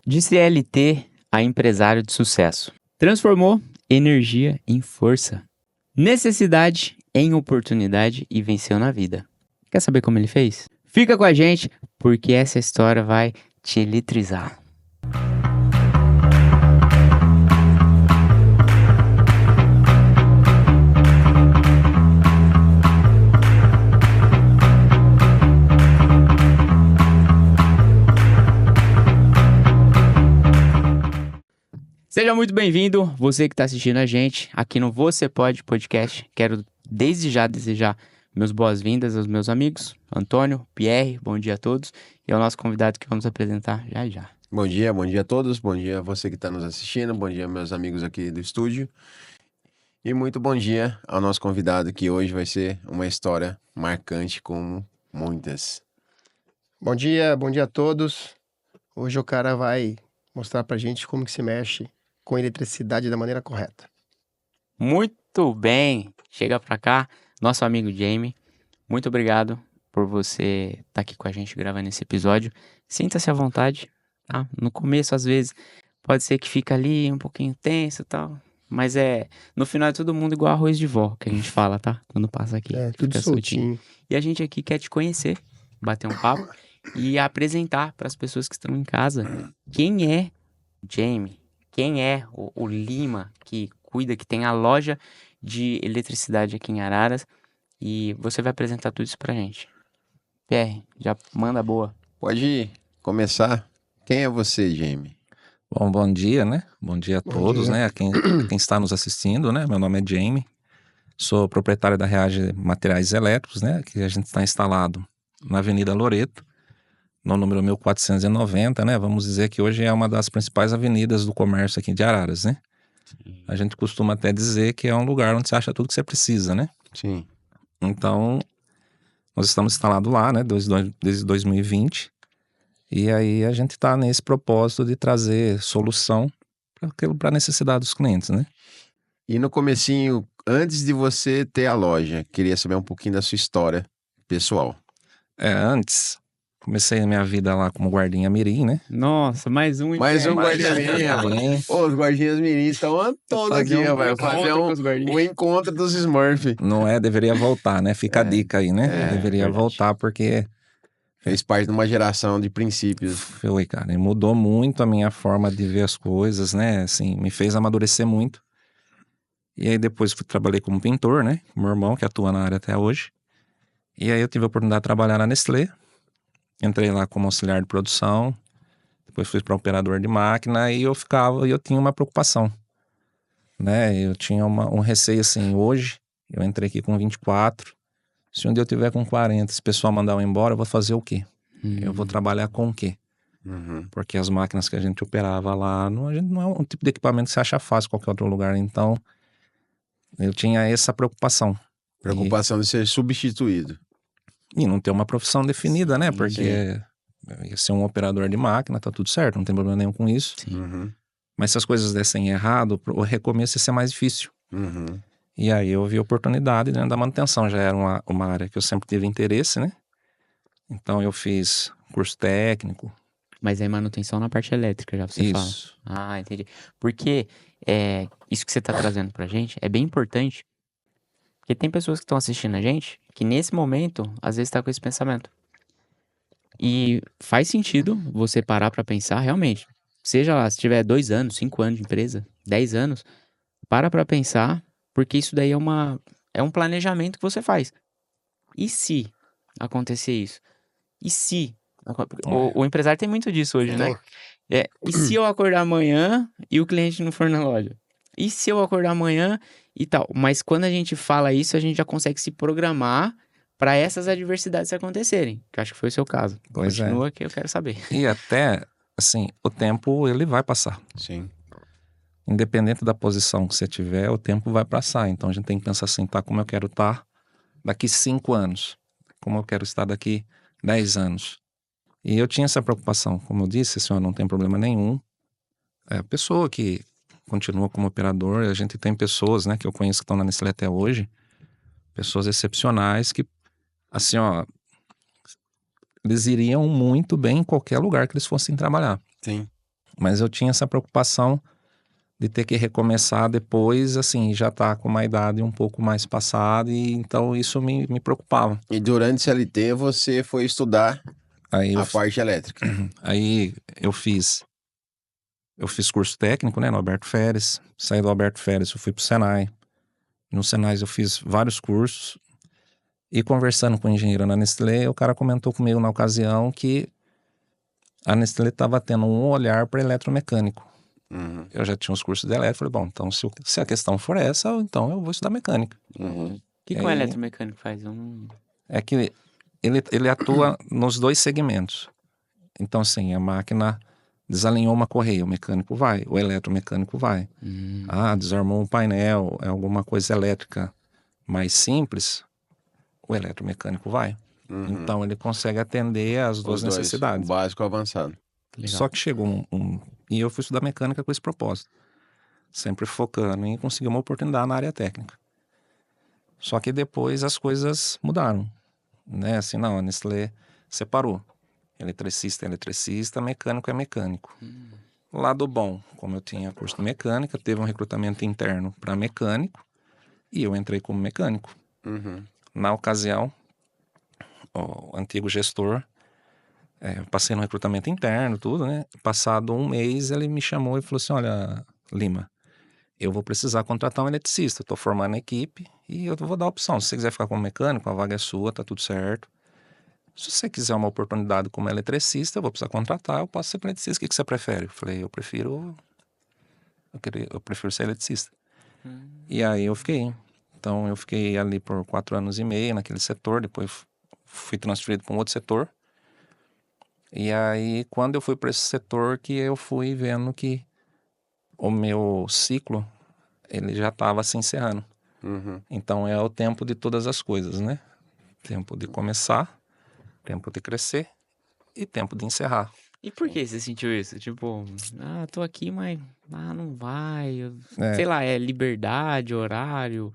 De CLT a empresário de sucesso. Transformou energia em força. Necessidade em oportunidade e venceu na vida. Quer saber como ele fez? Fica com a gente, porque essa história vai te eletrizar. Seja muito bem-vindo, você que está assistindo a gente aqui no Você Pode Podcast. Quero desde já desejar meus boas-vindas aos meus amigos, Antônio, Pierre, bom dia a todos, e ao nosso convidado que vamos apresentar já já. Bom dia a todos, bom dia a você que está nos assistindo, bom dia meus amigos aqui do estúdio e muito bom dia ao nosso convidado que hoje vai ser uma história marcante como muitas. Bom dia a todos. Hoje o cara vai mostrar pra gente como que se mexe com eletricidade da maneira correta. Muito bem, chega pra cá, nosso amigo Jamie, muito obrigado por você estar aqui com a gente gravando esse episódio. Sinta-se à vontade, tá? No começo, às vezes, pode ser que fica ali um pouquinho tenso e tal, mas no final é todo mundo igual arroz de vó, que a gente fala, tá? Quando passa aqui, Tudo fica soltinho. E a gente aqui quer te conhecer, bater um papo e apresentar para as pessoas que estão em casa quem é Jamie, quem é o Lima que cuida, que tem a loja de eletricidade aqui em Araras, e você vai apresentar tudo isso pra gente. Pierre, já manda boa. Pode começar. Quem é você, Jamie? Bom dia, né? Bom dia a todos, dia. né? A quem está nos assistindo, né? Meu nome é Jamie, sou proprietário da Reage Materiais Elétricos, né? Que a gente está instalado na Avenida Loreto, no número 1490, né? Vamos dizer que hoje é uma das principais avenidas do comércio aqui de Araras, né? Sim. A gente costuma até dizer que é um lugar onde você acha tudo que você precisa, né? Sim. Então, nós estamos instalados lá, né? Desde 2020. E aí a gente está nesse propósito de trazer solução para a necessidade dos clientes, né? E no comecinho, antes de você ter a loja, queria saber um pouquinho da sua história pessoal. Antes, comecei a minha vida lá como guardinha mirim, né? Nossa, mais um. Mais um Mais guardinha mirim, rapaz. mirim. Ô, os guardinhas mirim estão todos aqui, rapaz. Fazer um encontro dos Smurf. Não é? Deveria voltar, né? Fica a dica aí, né? Deveria verdade. voltar porque Fez parte de uma geração de princípios. foi, cara, e mudou muito a minha forma de ver as coisas, né? Assim, me fez amadurecer muito. E aí depois trabalhei como pintor, né? Com meu irmão, que atua na área até hoje. E aí eu tive a oportunidade de trabalhar na Nestlé. Entrei lá como auxiliar de produção. Depois fui para operador de máquina e eu tinha uma preocupação, né? Eu tinha um receio assim, hoje eu entrei aqui com 24. Se um dia eu tiver com 40, se o pessoal mandar eu embora, eu vou fazer o quê? Eu vou trabalhar com o quê? Uhum. Porque as máquinas que a gente operava lá, a gente não é um tipo de equipamento que você acha fácil em qualquer outro lugar. Então, eu tinha essa preocupação. Preocupação de ser substituído. E não ter uma profissão definida, né? Sim, Porque ia ser um operador de máquina, tá tudo certo, não tem problema nenhum com isso. Sim. Uhum. Mas se as coisas dessem errado, o recomeço ia ser mais difícil. Uhum. E aí eu vi a oportunidade dentro da manutenção. Já era uma área que eu sempre tive interesse, né? Então eu fiz curso técnico. Mas é manutenção na parte elétrica, já você fala. Isso. Ah, entendi. Porque isso que você tá trazendo pra gente é bem importante, porque tem pessoas que estão assistindo a gente que nesse momento, às vezes tá com esse pensamento. E faz sentido você parar pra pensar, realmente. Seja lá, se tiver 2 anos, 5 anos de empresa, 10 anos, para pra pensar, porque isso daí é um planejamento que você faz. E se acontecer isso? E se? O empresário tem muito disso hoje, né? E se eu acordar amanhã e o cliente não for na loja? E se eu acordar amanhã e tal? Mas quando a gente fala isso, a gente já consegue se programar para essas adversidades acontecerem. Que eu acho que foi o seu caso. Pois Continua que eu quero saber. E até, assim, o tempo ele vai passar. Sim. Independente da posição que você tiver, o tempo vai passar. Então a gente tem que pensar assim, tá? Como eu quero estar daqui 5 anos? Como eu quero estar daqui 10 anos? E eu tinha essa preocupação. Como eu disse, senhor, não tem problema nenhum. A pessoa que continua como operador, a gente tem pessoas, né, que eu conheço que estão na Nestlé até hoje, pessoas excepcionais que, assim, ó, eles iriam muito bem em qualquer lugar que eles fossem trabalhar. Sim. Mas eu tinha essa preocupação de ter que recomeçar depois, assim, já tá com uma idade um pouco mais passada, e então isso me preocupava. E durante CLT você foi estudar Aí eu, a parte elétrica. aí eu fiz curso técnico, né, no Alberto Feres. Saí do Alberto Feres, eu fui pro Senai. No Senai eu fiz vários cursos. E conversando com o engenheiro na Nestlé, o cara comentou comigo na ocasião que a Nestlé estava tendo um olhar para eletromecânico. Uhum, Eu já tinha os cursos de elétrico, falei, bom, então se a questão for essa, então eu vou estudar mecânica. uhum. O que E um aí- eletromecânico faz? Eu não... É que ele atua nos dois segmentos. Então, assim, a máquina desalinhou uma correia, o mecânico vai, o eletromecânico vai. Desarmou um painel, é alguma coisa elétrica mais simples, o eletromecânico vai. Uhum. Então, ele consegue atender as duas Os dois, o necessidades. básico e o avançado. Legal. Só que chegou E eu fui estudar mecânica com esse propósito. Sempre focando em conseguir uma oportunidade na área técnica. Só que depois as coisas mudaram. Né? Assim, não, a Nestlé separou. Eletricista é eletricista, mecânico é mecânico. Lado bom, como eu tinha curso de mecânica, teve um recrutamento interno para mecânico e eu entrei como mecânico. Uhum. Na ocasião, o antigo gestor, eu passei no recrutamento interno, tudo, né? Passado um mês, ele me chamou e falou assim, olha, Lima, eu vou precisar contratar um eletricista, eu tô formando a equipe e eu vou dar a opção. Se você quiser ficar como mecânico, a vaga é sua, tá tudo certo. Se você quiser uma oportunidade como eletricista, eu vou precisar contratar, eu posso ser eletricista. O que você prefere? Eu falei, eu prefiro ser eletricista. E aí eu fiquei. Então eu fiquei ali por 4 anos e meio naquele setor, depois fui transferido para um outro setor. E aí quando eu fui para esse setor que eu fui vendo que o meu ciclo, ele já estava se encerrando. Uhum. Então é o tempo de todas as coisas, né? Tempo de começar, tempo de crescer e tempo de encerrar. E por que você sentiu isso? Tipo, tô aqui, mas não vai. É. Sei lá, é liberdade, horário,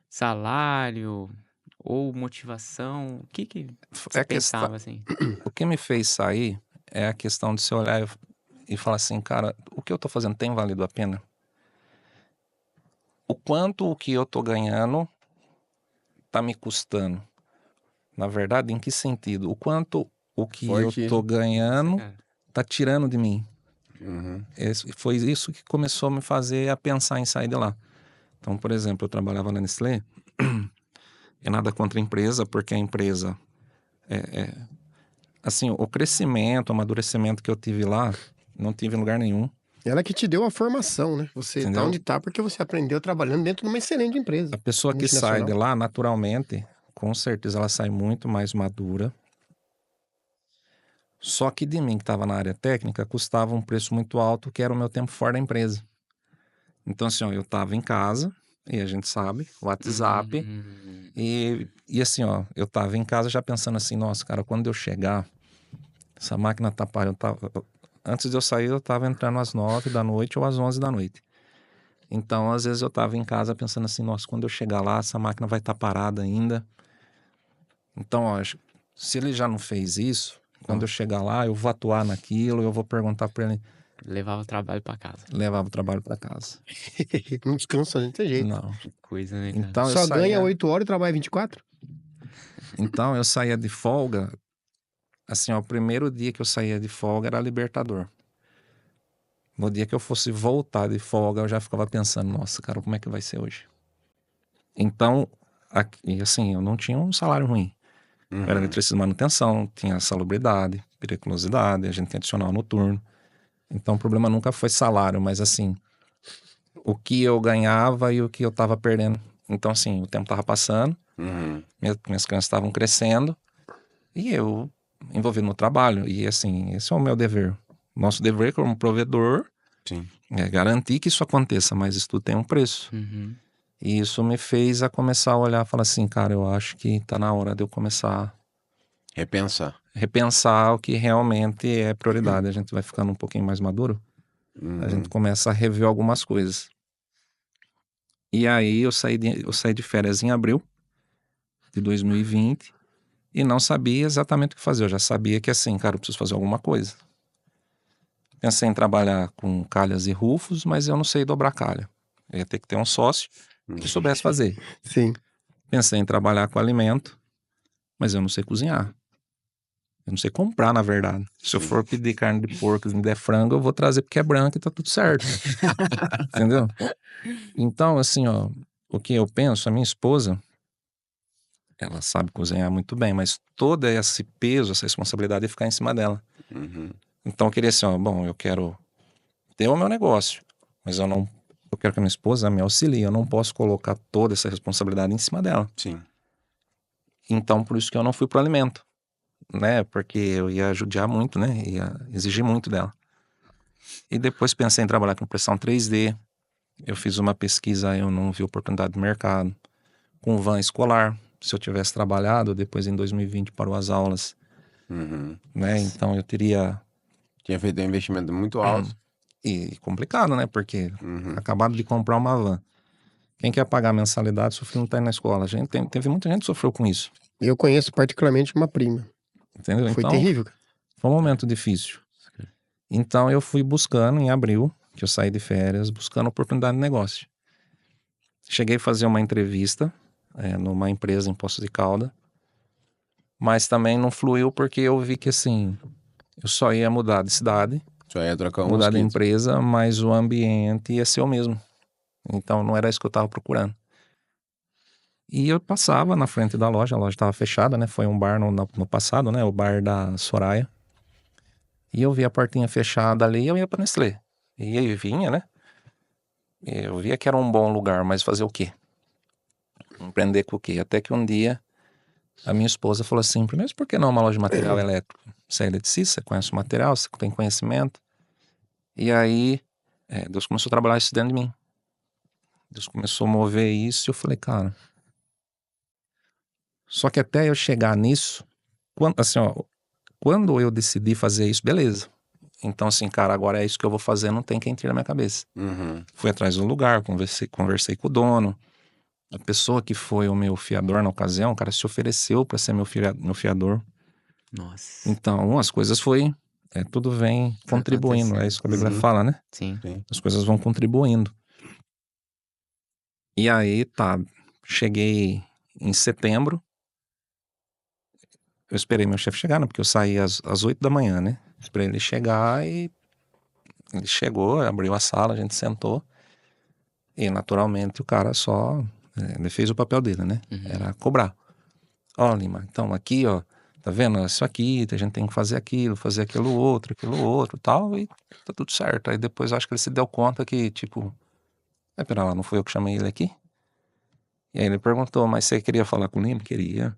salário ou motivação? O que você É a questão, pensava assim? o que me fez sair é a questão de se olhar e falar assim, cara, o que eu tô fazendo tem valido a pena? O quanto o que eu tô ganhando tá me custando? Na verdade, em que sentido? O quanto o que Forte eu isso. tô ganhando Cara, tá tirando de mim? Uhum. Foi isso que começou a me fazer a pensar em sair de lá. Então, por exemplo, eu trabalhava na Nestlé, é nada contra a empresa, porque a empresa, assim, o crescimento, o amadurecimento que eu tive lá, não tive em lugar nenhum, Ela que te deu a formação, né? Você tá Entendeu? onde tá porque você aprendeu trabalhando dentro de uma excelente empresa. A pessoa que sai de lá, naturalmente, com certeza ela sai muito mais madura. Só que de mim, que estava na área técnica, custava um preço muito alto, que era o meu tempo fora da empresa. Então, assim, ó, eu estava em casa, e a gente sabe, WhatsApp, e assim, ó, eu estava em casa já pensando assim, nossa, cara, quando eu chegar, essa máquina tá parando. Antes de eu sair, eu estava entrando às 9 da noite ou às 11 da noite. Então, às vezes eu estava em casa pensando assim, nossa, quando eu chegar lá, essa máquina vai estar parada ainda. Então, ó, se ele já não fez isso, quando eu chegar lá, eu vou atuar naquilo, eu vou perguntar para ele, levava o trabalho pra casa. levava o trabalho para casa. Não descansa, a gente tem jeito. Não. Que coisa, né, cara? Então, Só ganha 8 horas e trabalha 24? Então, eu saía de folga, assim, ó, o primeiro dia que eu saía de folga era libertador. No dia que eu fosse voltar de folga, eu já ficava pensando, nossa, cara, como é que vai ser hoje? Então, assim, eu não tinha um salário ruim. Uhum. Era eletricista de manutenção, tinha salubridade, periculosidade, a gente tinha adicional noturno. Então, o problema nunca foi salário, mas assim, o que eu ganhava e o que eu tava perdendo. Então, assim, o tempo tava passando, Uhum. minhas crianças estavam crescendo e eu envolvido no trabalho. E assim, esse é o meu dever. Nosso dever como provedor Sim. é garantir que isso aconteça, mas isso tudo tem um preço. Uhum. E isso me fez a começar a olhar e falar assim, cara, eu acho que tá na hora de eu começar a Repensar. repensar o que realmente é prioridade. A gente vai ficando um pouquinho mais maduro, Uhum. a gente começa a rever algumas coisas. E aí eu saí de férias em abril de 2020 e não sabia exatamente o que fazer. Eu já sabia que assim, cara, eu preciso fazer alguma coisa. Pensei em trabalhar com calhas e rufos, mas eu não sei dobrar calha. Eu ia ter que ter um sócio que soubesse fazer. Sim. Pensei em trabalhar com alimento, mas eu não sei cozinhar. Eu não sei comprar, na verdade. Se eu for pedir carne de porco e me der frango, eu vou trazer porque é branco e tá tudo certo. Entendeu? Então, assim, ó, o que eu penso, a minha esposa, ela sabe cozinhar muito bem, mas todo esse peso, essa responsabilidade ia ficar em cima dela. Uhum. Então eu queria assim, ó, bom, eu quero ter o meu negócio, mas eu quero que a minha esposa me auxilie, eu não posso colocar toda essa responsabilidade em cima dela. Sim. Então por isso que eu não fui pro alimento, né? Porque eu ia judiar muito, né? Ia exigir muito dela. E depois pensei em trabalhar com impressão 3D. Eu fiz uma pesquisa, eu não vi oportunidade de mercado. Com van escolar, se eu tivesse trabalhado, depois em 2020 parou as aulas, Uhum. né? Então eu teria... Tinha feito um investimento muito alto. E complicado, né? Porque Uhum. acabado de comprar uma van. Quem quer pagar a mensalidade, seu filho não tá indo na escola. Teve muita gente que sofreu com isso, Eu conheço particularmente uma prima. entendeu? Foi Então, terrível, cara. foi um momento difícil. Então, eu fui buscando, em abril, que eu saí de férias, buscando oportunidade de negócio. Cheguei a fazer uma entrevista numa empresa em Poços de Caldas, mas também não fluiu porque eu vi que, assim, eu só ia mudar de cidade, Só ia trocar uns mudar de kits. empresa, mas o ambiente ia ser o mesmo. Então, não era isso que eu estava procurando. E eu passava na frente da loja, a loja estava fechada, né? Foi um bar no passado, né? O bar da Soraya. E eu via a portinha fechada ali e eu ia pra Nestlé. E aí vinha, né? Eu via que era um bom lugar, mas fazer o quê? Empreender com o quê? Até que um dia a minha esposa falou assim: primeiro, por que não uma loja de material elétrico? Você é eletricista, você conhece o material, você tem conhecimento. E aí Deus começou a trabalhar isso dentro de mim. Deus começou a mover isso e eu falei, cara. Só que até eu chegar nisso, assim, ó, quando eu decidi fazer isso, beleza. Então, assim, cara, agora é isso que eu vou fazer, não tem quem tire na minha cabeça. Uhum. Fui atrás do lugar, conversei com o dono. A pessoa que foi o meu fiador na ocasião, o cara se ofereceu para ser meu fiador. Nossa. Então, as coisas tudo vem contribuindo. É isso que a Bíblia Sim. fala, né? Sim. Sim. As coisas vão contribuindo. E aí, cheguei em setembro. Eu esperei meu chefe chegar, né? Porque eu saí às 8 da manhã, né? Esperei ele chegar e ele chegou, abriu a sala, a gente sentou. E naturalmente o cara só... ele fez o papel dele, né? Uhum. Era cobrar. Ó, Lima, então aqui, ó, tá vendo? Isso aqui, a gente tem que fazer aquilo, fazer aquilo outro e tal, e tá tudo certo. Aí depois eu acho que ele se deu conta que, tipo, pera lá, não foi eu que chamei ele aqui? E aí ele perguntou, mas você queria falar com o Lima? Queria.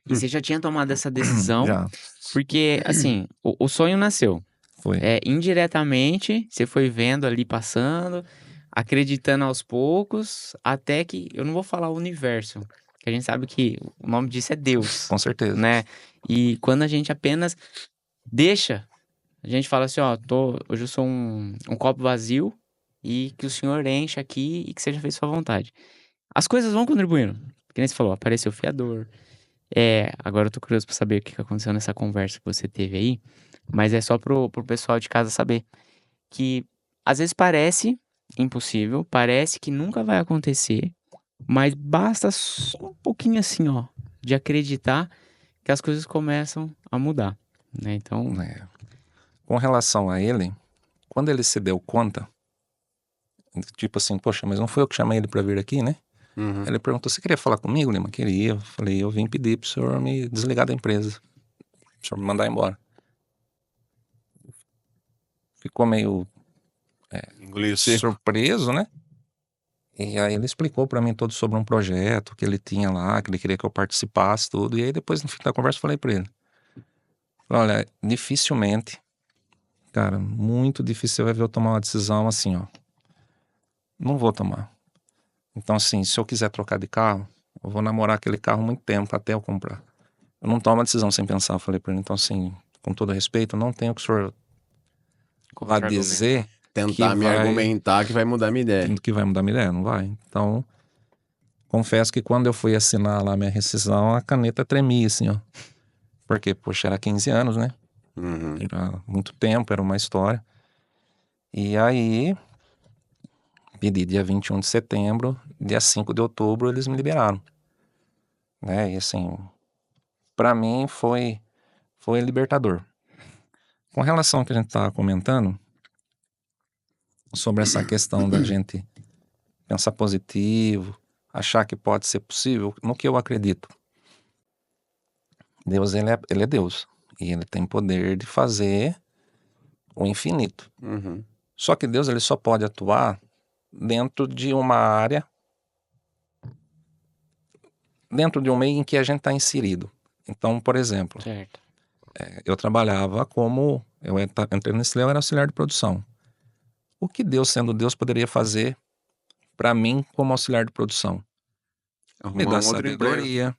E você já tinha tomado essa decisão, Já, porque, assim, o sonho nasceu. foi. Indiretamente, você foi vendo ali passando, acreditando aos poucos, até que, eu não vou falar o universo, que a gente sabe que o nome disso é Deus, Com certeza. né? E quando a gente apenas deixa, a gente fala assim, ó, hoje eu sou um copo vazio e que o Senhor encha aqui e que seja feita sua vontade. As coisas vão contribuindo, que nem você falou, apareceu o fiador. Agora eu tô curioso pra saber o que aconteceu nessa conversa que você teve aí, mas é só pro pessoal de casa saber que às vezes parece impossível, parece que nunca vai acontecer, mas basta só um pouquinho assim, ó, de acreditar que as coisas começam a mudar, né? Então, Com relação a ele, quando ele se deu conta, tipo assim, poxa, mas não foi eu que chamei ele pra vir aqui, né? Uhum. Ele perguntou, você queria falar comigo, Lima? Queria. Eu falei, eu vim pedir pro senhor me desligar da empresa. O senhor me mandar embora. Ficou meio Engoliu seco. surpreso, né? E aí ele explicou pra mim todo sobre um projeto que ele tinha lá, que ele queria que eu participasse, tudo. E aí depois, no fim da conversa, eu falei pra ele. Olha, dificilmente, cara, muito difícil você vai ver eu tomar uma decisão assim, ó. Não vou tomar. Então, assim, se eu quiser trocar de carro, eu vou namorar aquele carro muito tempo até eu comprar. Eu não tomo a decisão sem pensar, eu falei pra ele. Então, assim, com todo respeito, não tenho o que o senhor vá dizer Tentar me argumentar que vai mudar minha ideia. que vai mudar minha ideia, não vai. Então, confesso que quando eu fui assinar lá minha rescisão, a caneta tremia, assim, ó. Porque, poxa, era 15 anos, né? Uhum. Era muito tempo, era uma história. E aí, pedi dia 21 de setembro, dia 5 de outubro eles me liberaram. Né? E assim, para mim foi libertador. Com relação ao que a gente estava comentando, sobre essa questão da gente pensar positivo, achar que pode ser possível, no que eu acredito. Deus, ele é Deus. E ele tem poder de fazer o infinito. Uhum. Só que Deus, ele só pode atuar dentro de uma área, dentro de um meio em que a gente está inserido. Então, por exemplo, Certo. eu trabalhava eu entrei nesse eu era auxiliar de produção. O que Deus, sendo Deus, poderia fazer para mim como auxiliar de produção? Me Arrumar dá um outro emprego. sabedoria,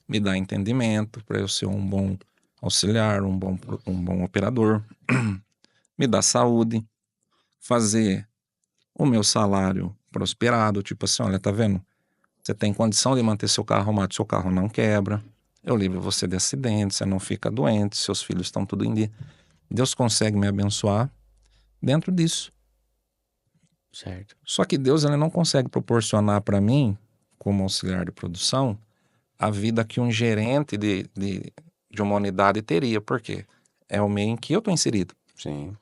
me dá entendimento para eu ser um bom auxiliar, um bom operador, me dá saúde, fazer o meu salário prosperado, tipo assim, olha, tá vendo? Você tem condição de manter seu carro arrumado, seu carro não quebra, eu livro você de acidentes, você não fica doente, seus filhos estão tudo em dia. Deus consegue me abençoar dentro disso. Certo. Só que Deus, ele não consegue proporcionar para mim, como auxiliar de produção, a vida que um gerente de uma unidade teria. Por quê? É o meio em que eu estou inserido. Sim.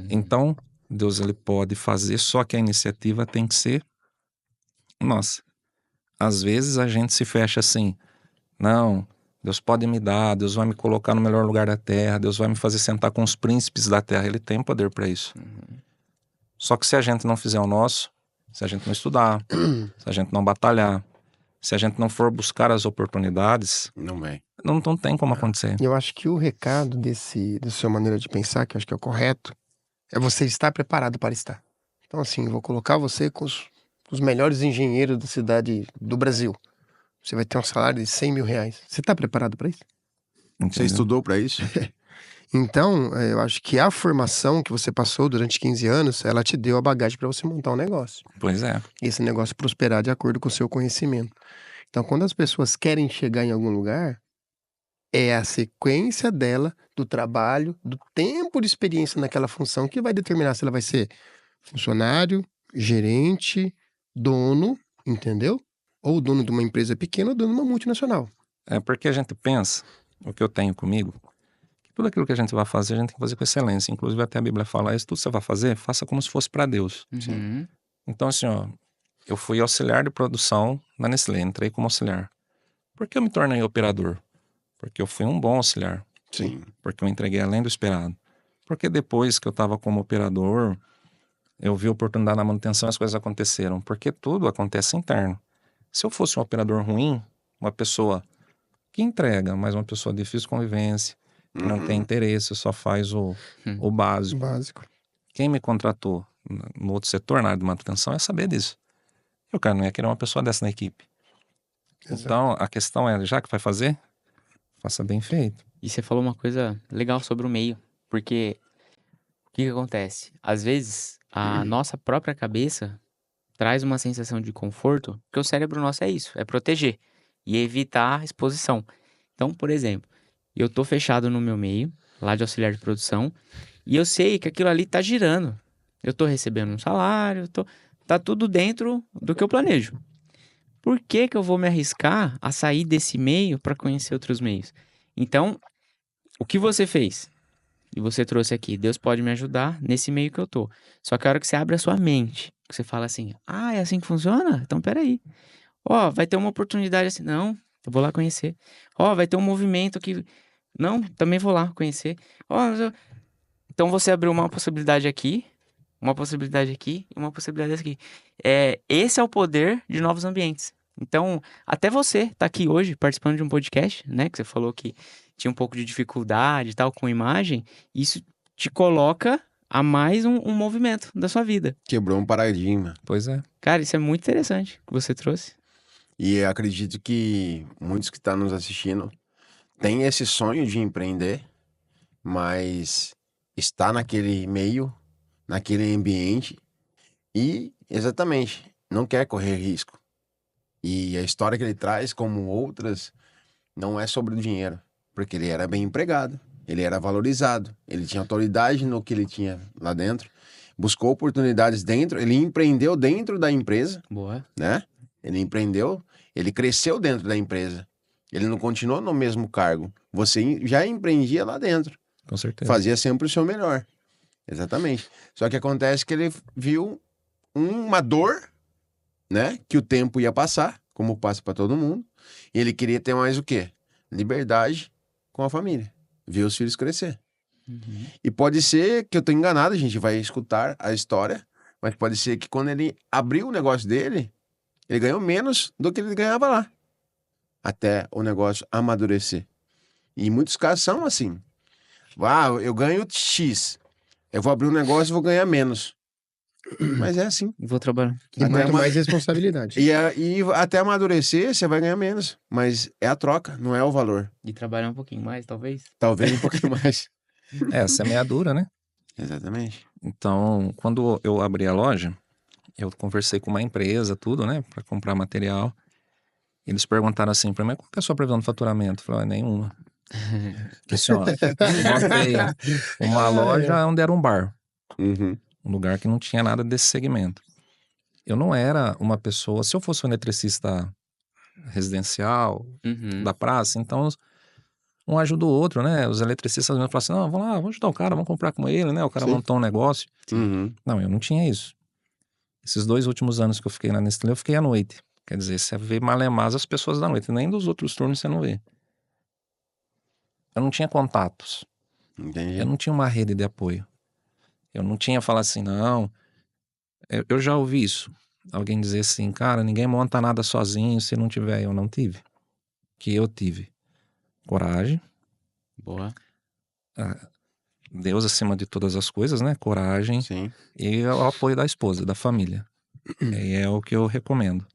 Então, Deus, ele pode fazer, só que a iniciativa tem que ser nossa. Às vezes a gente se fecha assim, não, Deus pode me dar, Deus vai me colocar no melhor lugar da terra, Deus vai me fazer sentar com os príncipes da terra, ele tem poder para isso. Só que se a gente não fizer o nosso, se a gente não estudar, se a gente não batalhar, se a gente não for buscar as oportunidades, Não vem. não tem como acontecer. E eu acho que o recado da sua maneira de pensar, que eu acho que é o correto, é você estar preparado para estar. Então, assim, eu vou colocar você com os melhores engenheiros da cidade do Brasil. Você vai ter um salário de 100 mil reais. Você está preparado para isso? Você Entendeu? estudou pra isso? Então, eu acho que a formação que você passou durante 15 anos, ela te deu a bagagem para você montar um negócio. Pois é. E esse negócio prosperar de acordo com o seu conhecimento. Então, quando as pessoas querem chegar em algum lugar, é a sequência dela, do trabalho, do tempo de experiência naquela função que vai determinar se ela vai ser funcionário, gerente, dono, entendeu? Ou dono de uma empresa pequena ou dono de uma multinacional. É porque a gente pensa, o que eu tenho comigo, que tudo aquilo que a gente vai fazer, a gente tem que fazer com excelência. Inclusive até a Bíblia fala isso, tudo que você vai fazer, faça como se fosse para Deus. Uhum. Então assim, ó, eu fui auxiliar de produção na Nestlé, entrei como auxiliar. Por que eu me tornei operador? Porque eu fui um bom auxiliar. Sim. Porque eu entreguei além do esperado. Porque depois que eu estava como operador, eu vi a oportunidade na manutenção e as coisas aconteceram. Porque tudo acontece interno. Se eu fosse um operador ruim, uma pessoa que entrega, mas uma pessoa de difícil convivência, que não tem interesse, só faz o básico. Básico. Quem me contratou no outro setor, na área de manutenção, é saber disso. Eu, cara, não ia querer uma pessoa dessa na equipe. Exato. Então, a questão é, já que vai fazer, faça bem feito. E você falou uma coisa legal sobre o meio, porque o que acontece? Às vezes, a nossa própria cabeça traz uma sensação de conforto, porque o cérebro nosso é isso, é proteger e evitar a exposição. Então, por exemplo, eu tô fechado no meu meio, lá de auxiliar de produção, e eu sei que aquilo ali tá girando. Eu tô recebendo um salário, tá tudo dentro do que eu planejo. Por que que eu vou me arriscar a sair desse meio para conhecer outros meios? Então, o que você fez? E você trouxe aqui, Deus pode me ajudar nesse meio que eu tô. Só que a hora que você abre a sua mente, que você fala assim, é assim que funciona? Então peraí. Ó, vai ter uma oportunidade assim, não, eu vou lá conhecer. Ó, vai ter um movimento que, não, também vou lá conhecer. Ó, então você abriu uma possibilidade aqui, uma possibilidade aqui e uma possibilidade aqui. Esse é o poder de novos ambientes. Então, até você tá aqui hoje participando de um podcast, né? Que você falou que tinha um pouco de dificuldade e tal com imagem. Isso te coloca a mais um movimento da sua vida. Quebrou um paradigma. Pois é. Cara, isso é muito interessante que você trouxe. E acredito que muitos que estão nos assistindo têm esse sonho de empreender, mas está naquele meio, naquele ambiente e, exatamente, não quer correr risco. E a história que ele traz, como outras, não é sobre o dinheiro, porque ele era bem empregado, ele era valorizado, ele tinha autoridade no que ele tinha lá dentro, buscou oportunidades dentro, ele empreendeu dentro da empresa, Boa. né? Ele empreendeu, ele cresceu dentro da empresa. Ele não continuou no mesmo cargo. Você já empreendia lá dentro. Com certeza. Fazia sempre o seu melhor. Exatamente. Só que acontece que ele viu uma dor, né? Que o tempo ia passar, como passa para todo mundo. E ele queria ter mais o quê? Liberdade com a família. Ver os filhos crescer. Uhum. E pode ser que eu tô enganado, a gente vai escutar a história, mas pode ser que quando ele abriu o negócio dele, ele ganhou menos do que ele ganhava lá. Até o negócio amadurecer. E em muitos casos são assim. Ah, eu ganho X. Eu vou abrir um negócio e vou ganhar menos. Mas é assim. Vou trabalhar. E Até muito uma- mais responsabilidade. E até amadurecer, você vai ganhar menos. Mas é a troca, não é o valor. E trabalhar um pouquinho mais, talvez. Talvez um pouquinho mais. É, a semeadura, né? Exatamente. Então, quando eu abri a loja, eu conversei com uma empresa, tudo, né? Pra comprar material. Eles perguntaram assim pra mim, qual que é a sua previsão de faturamento? Eu falei, nenhuma. Porque assim, ó, eu montei uma loja onde era um bar. Uhum. Um lugar que não tinha nada desse segmento. Eu não era uma pessoa... Se eu fosse um eletricista residencial, Uhum. da praça, então um ajuda o outro, né? Os eletricistas falam assim, não, vamos lá, vamos ajudar o cara, vamos comprar com ele, né? O cara Sim. montou um negócio. Uhum. Não, eu não tinha isso. Esses 2 últimos anos que eu fiquei na Nestlé, eu fiquei à noite. Quer dizer, você vê malemás as pessoas da noite, nem dos outros turnos você não vê. Eu não tinha contatos, Entendi. eu não tinha uma rede de apoio. Eu não tinha falar assim, não... Eu já ouvi isso. Alguém dizer assim, cara, ninguém monta nada sozinho se não tiver. Eu não tive. Que eu tive coragem, Boa. Deus acima de todas as coisas, né? Coragem Sim. e o apoio da esposa, da família. E é o que eu recomendo.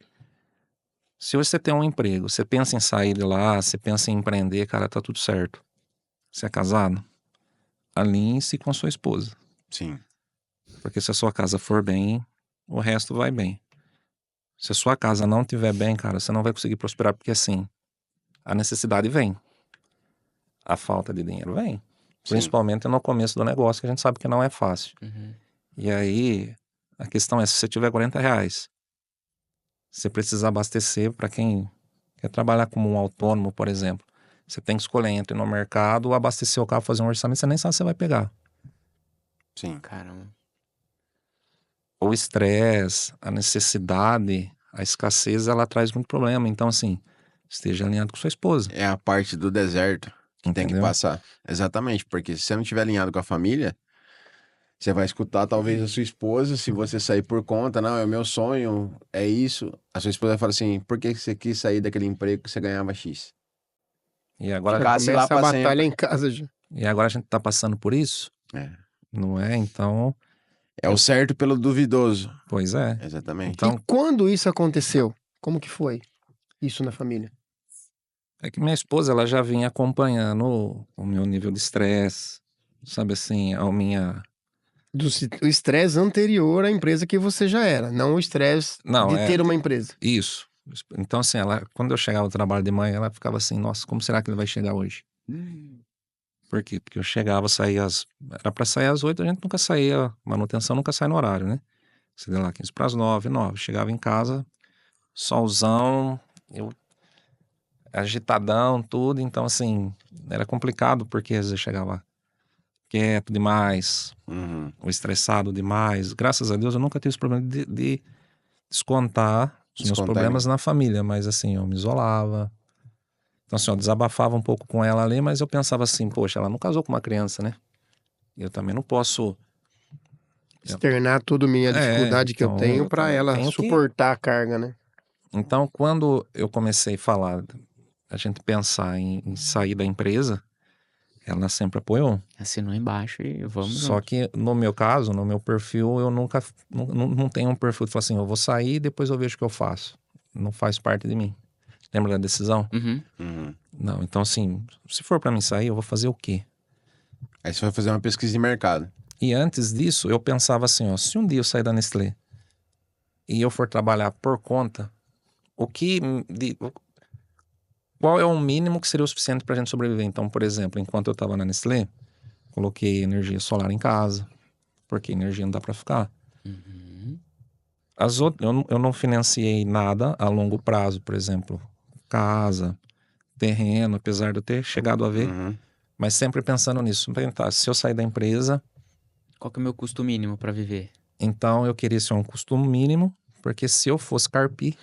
Se você tem um emprego, você pensa em sair de lá, você pensa em empreender, cara, tá tudo certo. Você é casado? Alinhe-se com a sua esposa. Sim. Porque se a sua casa for bem, o resto vai bem. Se a sua casa não estiver bem, cara, você não vai conseguir prosperar, porque assim, a necessidade vem. A falta de dinheiro vem. Sim. Principalmente no começo do negócio, que a gente sabe que não é fácil. Uhum. E aí, a questão é, se você tiver R$40, você precisa abastecer para quem quer trabalhar como um autônomo, por exemplo. Você tem que escolher entre ir no mercado, abastecer o carro, fazer um orçamento, você nem sabe se você vai pegar. Sim. Caramba. O estresse, a necessidade, a escassez, ela traz muito problema. Então, assim, esteja alinhado com sua esposa. É a parte do deserto que tem que Entendeu? passar. Exatamente, porque se você não estiver alinhado com a família, você vai escutar talvez a sua esposa, se você sair por conta, não, é o meu sonho, é isso. A sua esposa vai falar assim, por que você quis sair daquele emprego que você ganhava X? E agora, Já Ficasse lá começa a pra batalha sempre. em casa já. a gente tá passando por isso, É. não é? Então, É o certo pelo duvidoso. pois é. Exatamente. Então, E quando isso aconteceu? Como que foi isso na família? é que minha esposa, ela já vinha acompanhando o meu nível de estresse, sabe assim, a minha... O estresse anterior à empresa que você já era, não o estresse Não, de é- ter uma empresa. Isso. Então, assim, ela, quando eu chegava ao trabalho de manhã, ela ficava assim, nossa, como será que ele vai chegar hoje? Por quê? Porque eu chegava, saía era pra sair às 8, a gente nunca saía, manutenção nunca sai no horário, né? Sei lá, 15 para as 9, 9. Chegava em casa, solzão, eu agitadão, tudo. Então, assim, era complicado, porque às vezes eu chegava quieto demais, Uhum. ou estressado demais. Graças a Deus, eu nunca tive esse problema de descontar os meus Descontar problemas na família, mas assim, eu me isolava. Então, assim, eu desabafava um pouco com ela ali, mas eu pensava assim, poxa, ela não casou com uma criança, né? Eu também não posso... Externar toda a minha dificuldade que eu então, tenho eu pra também ela tenho que- suportar a carga, né? Então, quando eu comecei a falar, a gente pensar em sair da empresa, ela sempre apoiou. Assinou embaixo e vamos Só junto. que no meu caso, no meu perfil, eu nunca, não tenho um perfil de falar assim, eu vou sair e depois eu vejo o que eu faço. Não faz parte de mim. Lembra da decisão? Uhum. Uhum. Não, então assim, se for pra mim sair, eu vou fazer o quê? Aí você vai fazer uma pesquisa de mercado. E antes disso, eu pensava assim, ó, se um dia eu sair da Nestlé e eu for trabalhar por conta, qual é o mínimo que seria o suficiente pra gente sobreviver? Então, por exemplo, enquanto eu estava na Nestlé, coloquei energia solar em casa, porque energia não dá para ficar. Uhum. Eu não financiei nada a longo prazo, por exemplo, casa, terreno, apesar de eu ter chegado a ver, Uhum. mas sempre pensando nisso. Tá, se eu sair da empresa, Qual que é o meu custo mínimo pra viver? então eu queria ser um custo mínimo, porque se eu fosse carpir,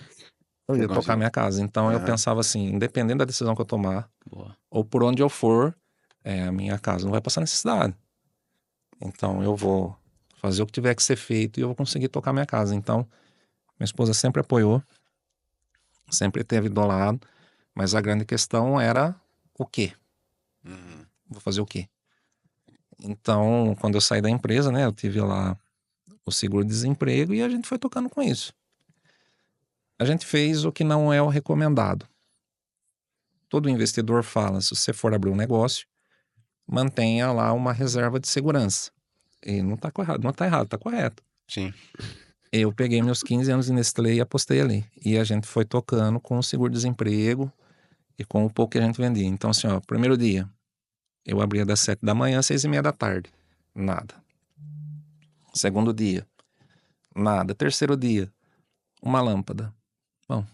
eu Você ia tocar consegue. minha casa. Então eu Aham. pensava assim, independente da decisão que eu tomar, Boa. ou por onde eu for, a minha casa não vai passar necessidade. Então eu vou fazer o que tiver que ser feito e eu vou conseguir tocar minha casa. Então minha esposa sempre apoiou, sempre esteve do lado, mas a grande questão era o quê? Uhum. Vou fazer o quê? Então, quando eu saí da empresa, né, eu tive lá o seguro-desemprego e a gente foi tocando com isso. A gente fez o que não é o recomendado. Todo investidor fala, se você for abrir um negócio, mantenha lá uma reserva de segurança. E não tá errado, não tá errado, tá correto. Sim. Eu peguei meus 15 anos de Nestlé e apostei ali. E a gente foi tocando com o seguro-desemprego e com o pouco que a gente vendia. Então, assim, ó, primeiro dia, eu abria das 7 da manhã às 6:30 da tarde. Nada. Segundo dia, nada. Terceiro dia, uma lâmpada. Bom,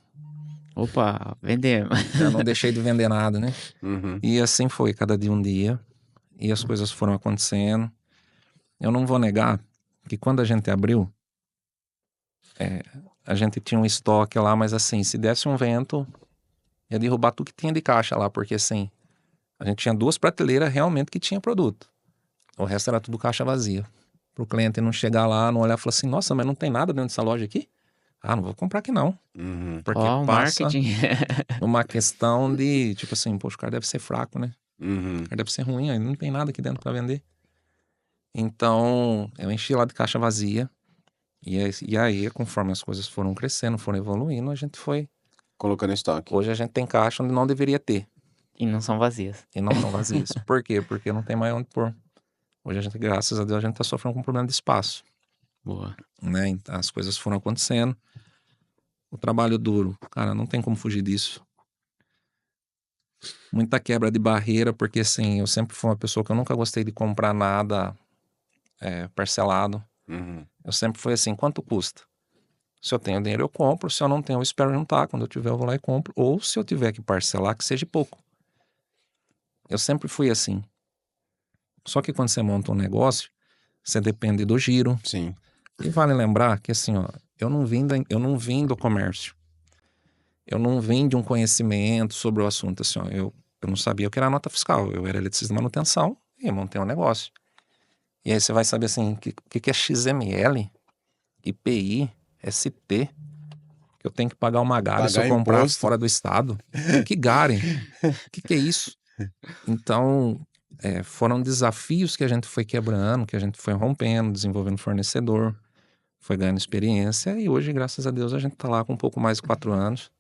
Opa, vendemos. já não deixei de vender nada, né? Uhum. E assim foi, cada dia um dia. E as coisas foram acontecendo. Eu não vou negar que quando a gente abriu, a gente tinha um estoque lá, mas assim, se desse um vento, ia derrubar tudo que tinha de caixa lá, porque assim, a gente tinha 2 prateleiras realmente que tinha produto. O resto era tudo caixa vazia. Pro cliente não chegar lá, não olhar e falar assim, nossa, mas não tem nada dentro dessa loja aqui? Ah, não vou comprar aqui não. Uhum. Porque Ó, o passa marketing. uma questão de, tipo assim, poxa, o cara deve ser fraco, né? Uhum. O cara deve ser ruim, aí não tem nada aqui dentro para vender. Então, eu enchi lá de caixa vazia. E aí, conforme as coisas foram crescendo, foram evoluindo, a gente foi. Colocando estoque. Hoje a gente tem caixa onde não deveria ter. E não são vazias. E não estão vazias. Por quê? Porque não tem mais onde pôr. Hoje a gente, graças a Deus, a gente tá sofrendo com um problema de espaço. Boa. Né? Então, as coisas foram acontecendo. O trabalho duro, cara, não tem como fugir disso. Muita quebra de barreira, porque assim, eu sempre fui uma pessoa que eu nunca gostei de comprar nada parcelado. Uhum. Eu sempre fui assim, quanto custa? Se eu tenho dinheiro, eu compro. Se eu não tenho, eu espero juntar. Quando eu tiver, eu vou lá e compro. Ou se eu tiver que parcelar, que seja pouco. Eu sempre fui assim. Só que quando você monta um negócio, você depende do giro. Sim. E vale lembrar que assim, ó, eu não vim do comércio. Eu não vim de um conhecimento sobre o assunto. Assim, ó, eu não sabia o que era nota fiscal. Eu era eletricista de manutenção e montei um negócio. E aí você vai saber assim, o que é XML, IPI, ST, que eu tenho que pagar uma GARE se eu Pagar comprar imposto. fora do estado. Que GARE? O que é isso? Então, foram desafios que a gente foi quebrando, que a gente foi rompendo, desenvolvendo fornecedor, foi ganhando experiência e hoje, graças a Deus, a gente tá lá com um pouco mais de 4 anos.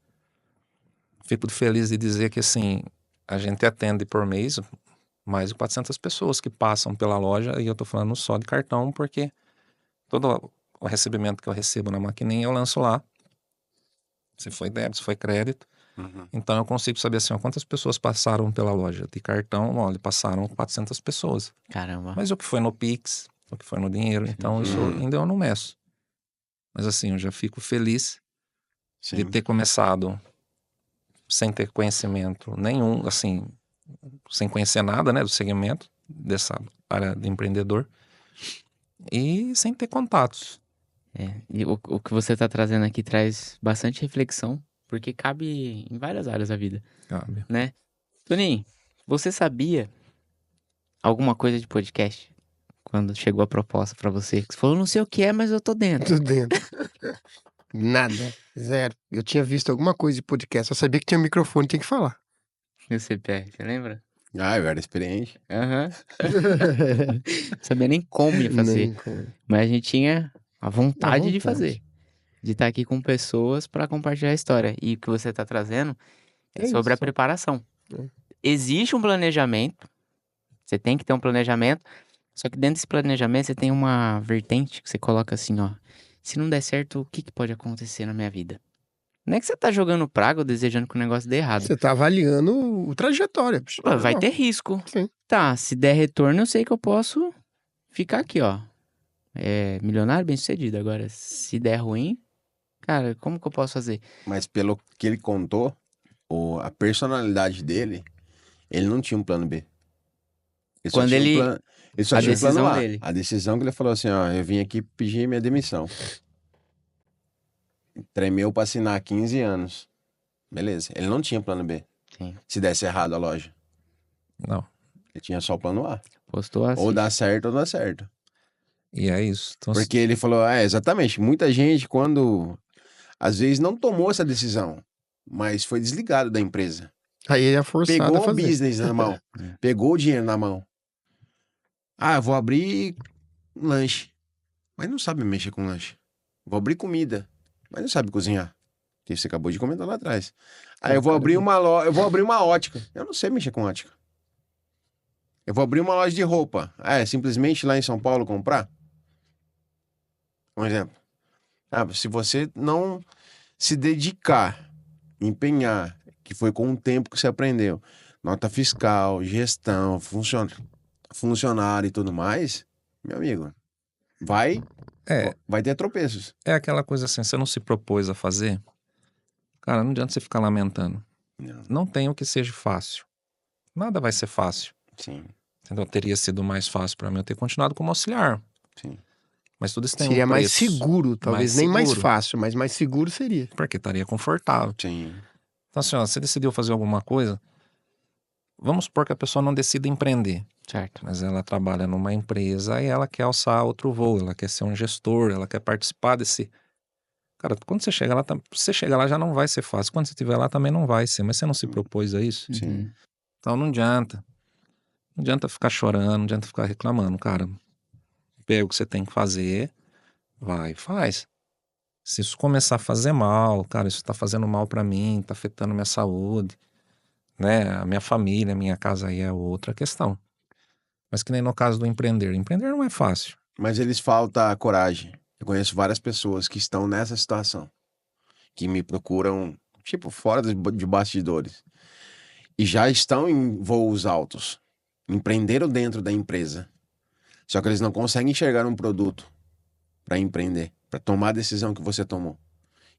Fico feliz de dizer que, assim, a gente atende por mês mais de 400 pessoas que passam pela loja e eu tô falando só de cartão porque todo o recebimento que eu recebo na maquininha eu lanço lá. Se foi débito, se foi crédito. Uhum. Então eu consigo saber assim, ó, quantas pessoas passaram pela loja de cartão. Olha, passaram 400 pessoas. Caramba. Mas o que foi no Pix, o que foi no dinheiro, então isso Uhum. ainda eu não meço. Mas assim, eu já fico feliz de Sim. ter começado sem ter conhecimento nenhum, assim, sem conhecer nada, né, do segmento, dessa área de empreendedor e sem ter contatos. E o que você tá trazendo aqui traz bastante reflexão, porque cabe em várias áreas da vida, Sabe? né? Toninho, você sabia alguma coisa de podcast? Quando chegou a proposta pra você, que você falou, não sei o que é, mas eu tô dentro. Tudo dentro. Nada. Zero. Eu tinha visto alguma coisa de podcast, só sabia que tinha microfone, tinha que falar. E o CPR, você lembra? Ah, eu era experiente. Aham. Não sabia nem como ia fazer. Nem como. Mas a gente tinha a vontade de vontade. fazer. De estar aqui com pessoas pra compartilhar a história. E o que você tá trazendo é É sobre a isso. preparação. É. Existe um planejamento. Você tem que ter um planejamento. Só que dentro desse planejamento você tem uma vertente que você coloca assim, ó. Se não der certo, o que pode acontecer na minha vida? Não é que você tá jogando praga ou desejando que o negócio dê errado. Você tá avaliando o trajetória. Pô, vai Não. ter risco. Sim. Tá, se der retorno, eu sei que eu posso ficar aqui, ó. milionário, bem-sucedido. Agora, se der ruim, cara, como que eu posso fazer? Mas pelo que ele contou, a personalidade dele, ele não tinha um plano B. Ele só Quando tinha um ele... plano, ele só a tinha um plano decisão A. dele. A decisão que ele falou assim, ó, eu vim aqui pedir minha demissão. Tremeu pra assinar 15 anos. Beleza. Ele não tinha plano B. Sim. Se desse errado a loja. Não. Ele tinha só o plano A. Postou assim. Ou dá certo ou dá certo. E é isso. Então, Porque ele falou, exatamente. Muita gente, quando às vezes não tomou essa decisão, mas foi desligado da empresa. Aí ele é forçado a Pegou o fazer. business na mão. Pegou o dinheiro na mão. Ah, eu vou abrir um lanche. Mas não sabe mexer com lanche. Vou abrir comida. Mas não sabe cozinhar. Que você acabou de comentar lá atrás. Aí eu vou abrir uma loja, eu vou abrir uma ótica. Eu não sei mexer com ótica. Eu vou abrir uma loja de roupa. Simplesmente lá em São Paulo comprar? Um exemplo. Se você não se dedicar, empenhar, que foi com o tempo que você aprendeu, nota fiscal, gestão, funcionário e tudo mais, meu amigo, vai ter tropeços. é aquela coisa assim, você não se propôs a fazer, cara, não adianta você ficar lamentando. Não tem o que seja fácil. Nada vai ser fácil. Sim. Entendeu? Teria sido mais fácil para mim eu ter continuado como auxiliar. Sim. Mas tudo isso tem Seria um mais preço. seguro, talvez Mais nem mais seguro. fácil, mas mais seguro seria. Porque estaria confortável. Sim. Então assim, ó, você decidiu fazer alguma coisa, vamos supor que a pessoa não decida empreender. Certo. Mas ela trabalha numa empresa e ela quer alçar outro voo, ela quer ser um gestor, ela quer participar desse... Cara, quando você chega lá, você chega lá já não vai ser fácil. Quando você estiver lá também não vai ser, mas você não se propôs a isso? Sim. Então não adianta. Não adianta ficar chorando, não adianta ficar reclamando, cara. Pega o que você tem que fazer, vai, faz. Se isso começar a fazer mal, cara, isso tá fazendo mal pra mim, tá afetando minha saúde, né? A minha família, a minha casa aí é outra questão. Mas que nem no caso do empreender. Empreender não é fácil. Mas eles faltam coragem. Eu conheço várias pessoas que estão nessa situação. Que me procuram, tipo, fora de bastidores. E já estão em voos altos. Empreenderam dentro da empresa. Só que eles não conseguem enxergar um produto para empreender, para tomar a decisão que você tomou.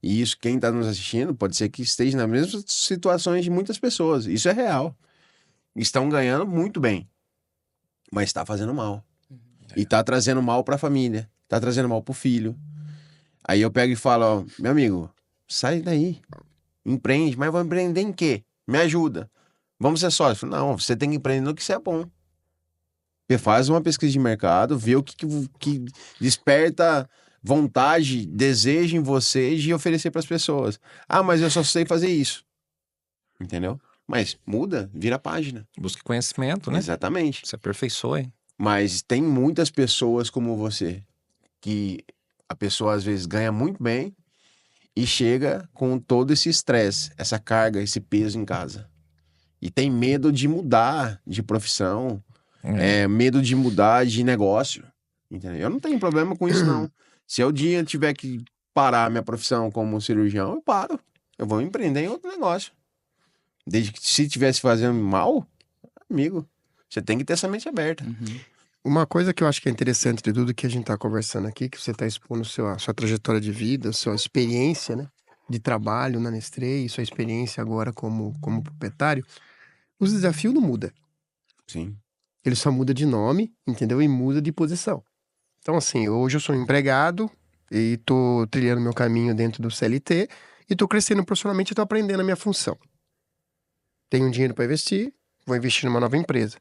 E isso, quem está nos assistindo, pode ser que esteja nas mesmas situações de muitas pessoas. Isso é real. Estão ganhando muito bem, mas está fazendo mal. E está trazendo mal para a família, está trazendo mal para o filho. Aí eu pego e falo, ó, meu amigo, sai daí, empreende, mas vou empreender em quê? Me ajuda. Vamos ser sócios. Não, você tem que empreender no que você é bom. Você faz uma pesquisa de mercado, vê o que desperta vontade, desejo em você de oferecer para as pessoas. Ah, mas eu só sei fazer isso. Entendeu? Mas muda, vira a página. Busque conhecimento, né? Exatamente. Se aperfeiçoe. Mas tem muitas pessoas como você, que a pessoa às vezes ganha muito bem e chega com todo esse estresse, essa carga, esse peso em casa. E tem medo de mudar de profissão, medo de mudar de negócio, entendeu? Eu não tenho problema com isso, não. Se eu dia tiver que parar minha profissão como cirurgião, eu paro. Eu vou empreender em outro negócio. Desde que se estivesse fazendo mal, amigo, você tem que ter essa mente aberta. Uma coisa que eu acho que é interessante de tudo que a gente tá conversando aqui, que você tá expondo a sua trajetória de vida, a sua experiência, né, de trabalho na Nestlé e sua experiência agora como proprietário, os desafios não mudam. Sim. Ele só muda de nome, entendeu? E muda de posição. Então, assim, hoje eu sou empregado e tô trilhando meu caminho dentro do CLT e tô crescendo profissionalmente e tô aprendendo a minha função. Tenho dinheiro para investir, vou investir numa nova empresa.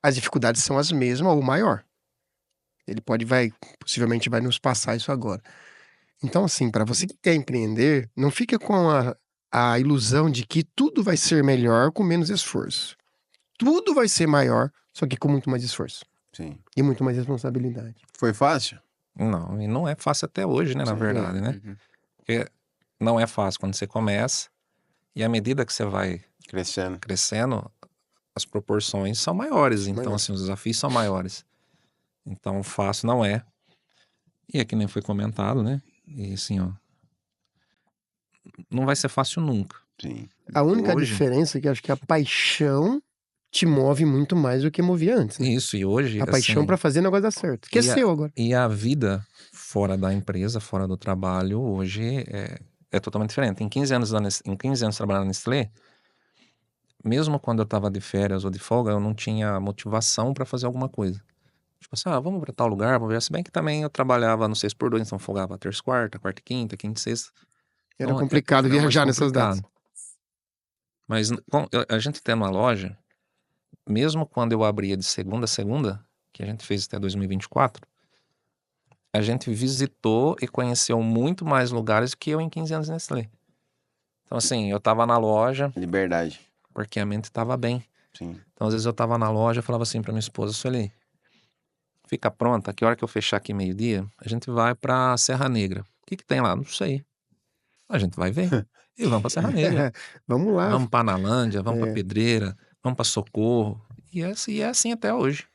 As dificuldades são as mesmas ou maior. Ele possivelmente vai nos passar isso agora. Então, assim, para você que quer empreender, não fica com a ilusão de que tudo vai ser melhor com menos esforço. Tudo vai ser maior, só que com muito mais esforço. Sim. E muito mais responsabilidade. Foi fácil? Não, e não é fácil até hoje, né, na verdade, né? Porque não é fácil quando você começa e à medida que você vai crescendo, as proporções são maiores. Então, assim, os desafios são maiores. Então, fácil não é. E é que nem foi comentado, né? E assim, ó, não vai ser fácil nunca. Sim. A única Hoje- diferença é que eu acho que a paixão te move muito mais do que movia antes, né? Isso, e hoje, A paixão assim, pra fazer o negócio dar certo. Que é e a- seu agora. e a vida fora da empresa, fora do trabalho, hoje é totalmente diferente. Em 15 anos, em 15 anos trabalhando na Nestlé, mesmo quando eu tava de férias ou de folga, eu não tinha motivação para fazer alguma coisa. Tipo assim, vamos pra tal lugar, vamos ver. Se bem que também eu trabalhava no 6x2, então folgava terça, quarta e quinta, quinta e sexta. Era Então, complicado era mais viajar nessas datas. complicado. Mas a gente tendo uma loja, mesmo quando eu abria de segunda a segunda, que a gente fez até 2024, a gente visitou e conheceu muito mais lugares que eu em 15 anos Nestlé. Então, assim, eu tava na loja Liberdade. porque a mente tava bem. Sim. Então, às vezes eu tava na loja e falava assim pra minha esposa, Sueli, fica pronta, que hora que eu fechar aqui meio-dia, a gente vai pra Serra Negra. O que que tem lá? Não sei. A gente vai ver. E vamos pra Serra Negra. Vamos lá. Vamos pra Analândia, vamos pra É. Pedreira, vamos pra Socorro. E é assim até hoje.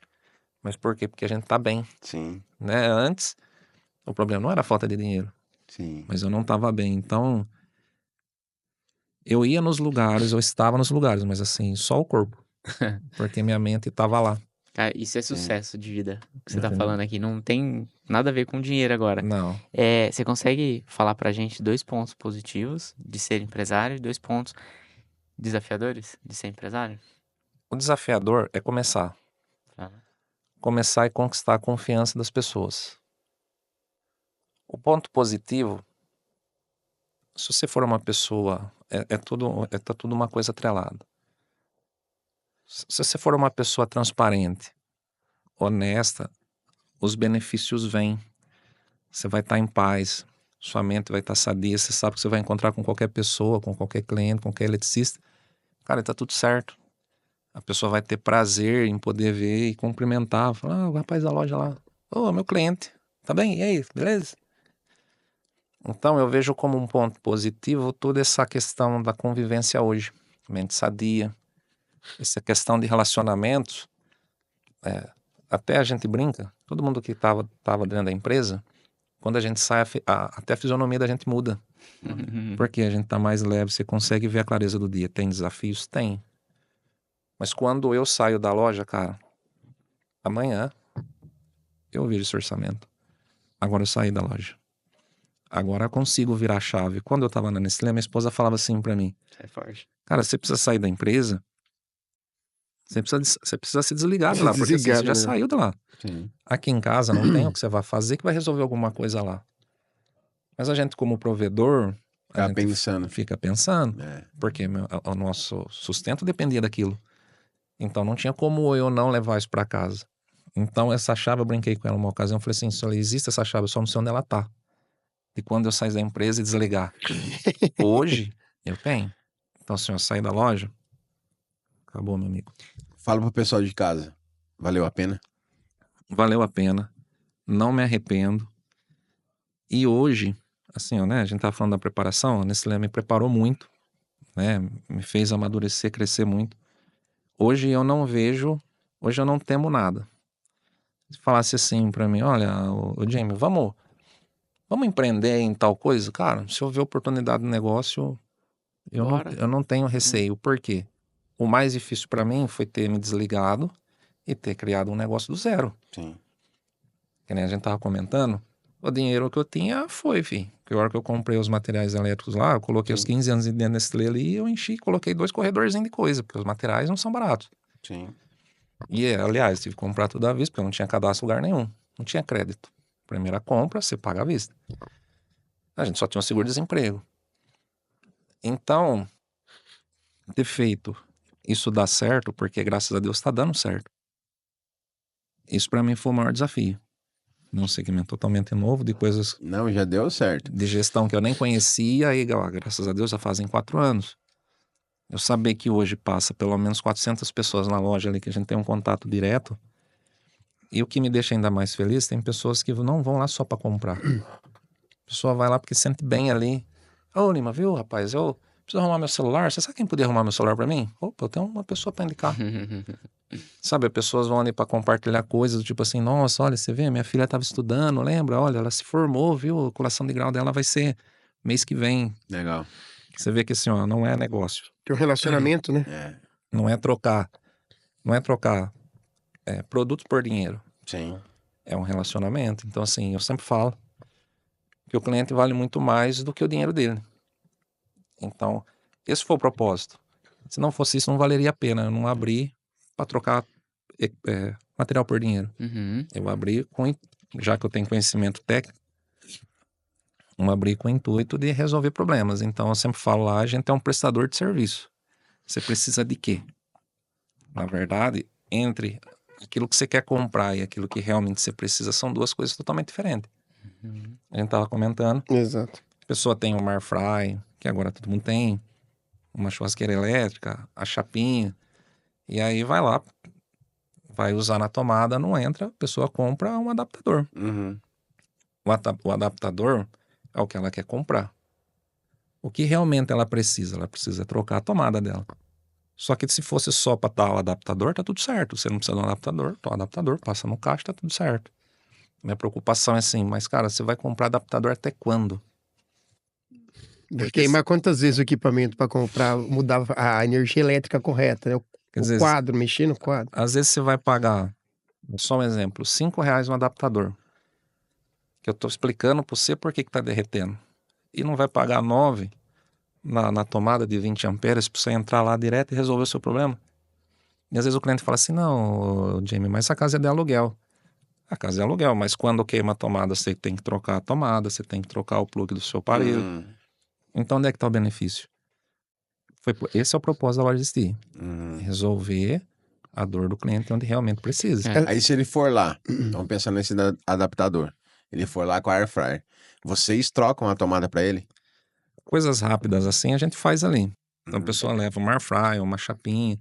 Mas por quê? Porque a gente tá bem, Sim. né? Antes, o problema não era a falta de dinheiro, Sim. mas eu não tava bem. Então, eu ia nos lugares, eu estava nos lugares, mas assim, só o corpo. Porque minha mente tava lá. Cara, isso é sucesso de vida. O que você tá Entendeu? falando aqui não tem nada a ver com dinheiro agora. Não. Você consegue falar pra gente 2 pontos positivos de ser empresário e 2 pontos desafiadores de ser empresário? O desafiador é começar. Tá. Começar e conquistar a confiança das pessoas. O ponto positivo, se você for uma pessoa, tá tudo uma coisa atrelada. Se você for uma pessoa transparente, honesta, os benefícios vêm. Você vai estar em paz, sua mente vai estar sadia, você sabe que você vai encontrar com qualquer pessoa, com qualquer cliente, com qualquer eletricista. Cara, tá tudo certo. A pessoa vai ter prazer em poder ver e cumprimentar. Falar, o rapaz da loja lá. Ô, meu cliente. Tá bem? E aí, beleza? Então, eu vejo como um ponto positivo toda essa questão da convivência hoje. Mente sadia. Essa questão de relacionamentos. Até a gente brinca. Todo mundo que tava dentro da empresa, quando a gente sai, até a fisionomia da gente muda. Porque a gente tá mais leve, você consegue ver a clareza do dia. Tem desafios? Tem. Mas quando eu saio da loja, cara, amanhã eu vejo esse orçamento. Agora eu saí da loja. Agora eu consigo virar a chave. Quando eu tava na Nestlé, minha esposa falava assim pra mim, É forte. cara, você precisa sair da empresa, você precisa se desligar de lá, porque assim, você já Desligado, né? saiu de lá. Sim. Aqui em casa não tem o que você vai fazer que vai resolver alguma coisa lá. Mas a gente como provedor, a Ficar gente pensando. fica pensando, É. porque o nosso sustento dependia daquilo. Então não tinha como eu não levar isso pra casa. Então essa chave eu brinquei com ela uma ocasião, eu falei assim, só existe essa chave, eu só não sei onde ela tá. E quando eu sair da empresa e desligar. Hoje, eu tenho. Então assim, eu saí da loja, acabou, meu amigo. Fala pro pessoal de casa. Valeu a pena? Valeu a pena, não me arrependo. E hoje, assim, ó, né, a gente tava falando da preparação, a Nestlé me preparou muito, né, me fez amadurecer, crescer muito. Hoje eu não temo nada. Se falasse assim pra mim, olha, o Jamie, vamos empreender em tal coisa? Cara, se eu ver oportunidade no negócio, Bora. eu não tenho receio. Por quê? O mais difícil pra mim foi ter me desligado e ter criado um negócio do zero. Sim. Que nem a gente tava comentando. O dinheiro que eu tinha foi, filho. Que a hora que eu comprei os materiais elétricos lá, eu coloquei os 15 anos de Nestlé ali e eu enchi, coloquei 2 corredorzinhos de coisa, porque os materiais não são baratos. Sim. E, aliás, tive que comprar tudo à vista, porque eu não tinha cadastro em lugar nenhum. Não tinha crédito. Primeira compra, você paga à vista. A gente só tinha um seguro-desemprego. Então, ter feito isso dar certo, porque graças a Deus está dando certo. Isso para mim foi o maior desafio. Num segmento totalmente novo, de coisas Não, já deu certo. de gestão que eu nem conhecia, e graças a Deus já fazem 4 anos. Eu saber que hoje passa pelo menos 400 pessoas na loja ali, que a gente tem um contato direto. E o que me deixa ainda mais feliz, tem pessoas que não vão lá só para comprar. A pessoa vai lá porque sente bem ali. Ô, Lima, viu, rapaz? Eu preciso arrumar meu celular. Você sabe quem podia arrumar meu celular para mim? Opa, eu tenho uma pessoa para indicar. Sabe, as pessoas vão ali para compartilhar coisas do tipo assim, nossa, olha, você vê, minha filha estava estudando, lembra? Olha, ela se formou, viu? A colação de grau dela vai ser mês que vem. Legal. Você vê que assim, ó, não é negócio. Tem um relacionamento, né? É. Não é trocar Não é trocar produto por dinheiro. Sim. É um relacionamento. Então, assim, eu sempre falo que o cliente vale muito mais do que o dinheiro dele. Então, esse foi o propósito. Se não fosse isso, não valeria a pena. Eu não abri para trocar material por dinheiro. Uhum. Eu abri já que eu tenho conhecimento técnico, eu abri com o intuito de resolver problemas. Então, eu sempre falo lá, a gente é um prestador de serviço. Você precisa de quê? Na verdade, entre aquilo que você quer comprar e aquilo que realmente você precisa são duas coisas totalmente diferentes. Uhum. A gente estava comentando, Exato. a pessoa tem uma air fry, que agora todo mundo tem, uma churrasqueira elétrica, a chapinha, e aí vai lá, vai usar na tomada, não entra, a pessoa compra um adaptador. Uhum. O adaptador é o que ela quer comprar. O que realmente ela precisa? Ela precisa trocar a tomada dela. Só que se fosse só para tal adaptador, tá tudo certo. Você não precisa de um adaptador, tá um adaptador, passa no caixa, tá tudo certo. Minha preocupação é assim, mas cara, você vai comprar adaptador até quando? Vai queimar quantas vezes o equipamento para comprar, mudar a energia elétrica correta, né? Quer O dizer, quadro, mexer no quadro. às vezes você vai pagar, só um exemplo, R$5 um adaptador. Que eu tô explicando para você por que tá derretendo. E não vai pagar 9 na tomada de 20 amperes para você entrar lá direto e resolver o seu problema. E às vezes o cliente fala assim, não, Jamie, mas essa casa é de aluguel. A casa é aluguel, mas quando queima a tomada, você tem que trocar a tomada, você tem que trocar o plug do seu aparelho. Uhum. Então, onde é que está o benefício? Esse é o propósito da loja existir. Uhum. Resolver a dor do cliente onde realmente precisa. Aí se ele for lá, vamos pensar nesse adaptador. Ele for lá com a air fryer. Vocês trocam a tomada para ele? Coisas rápidas assim a gente faz ali. Então a Uhum. pessoa leva uma air fryer, uma chapinha.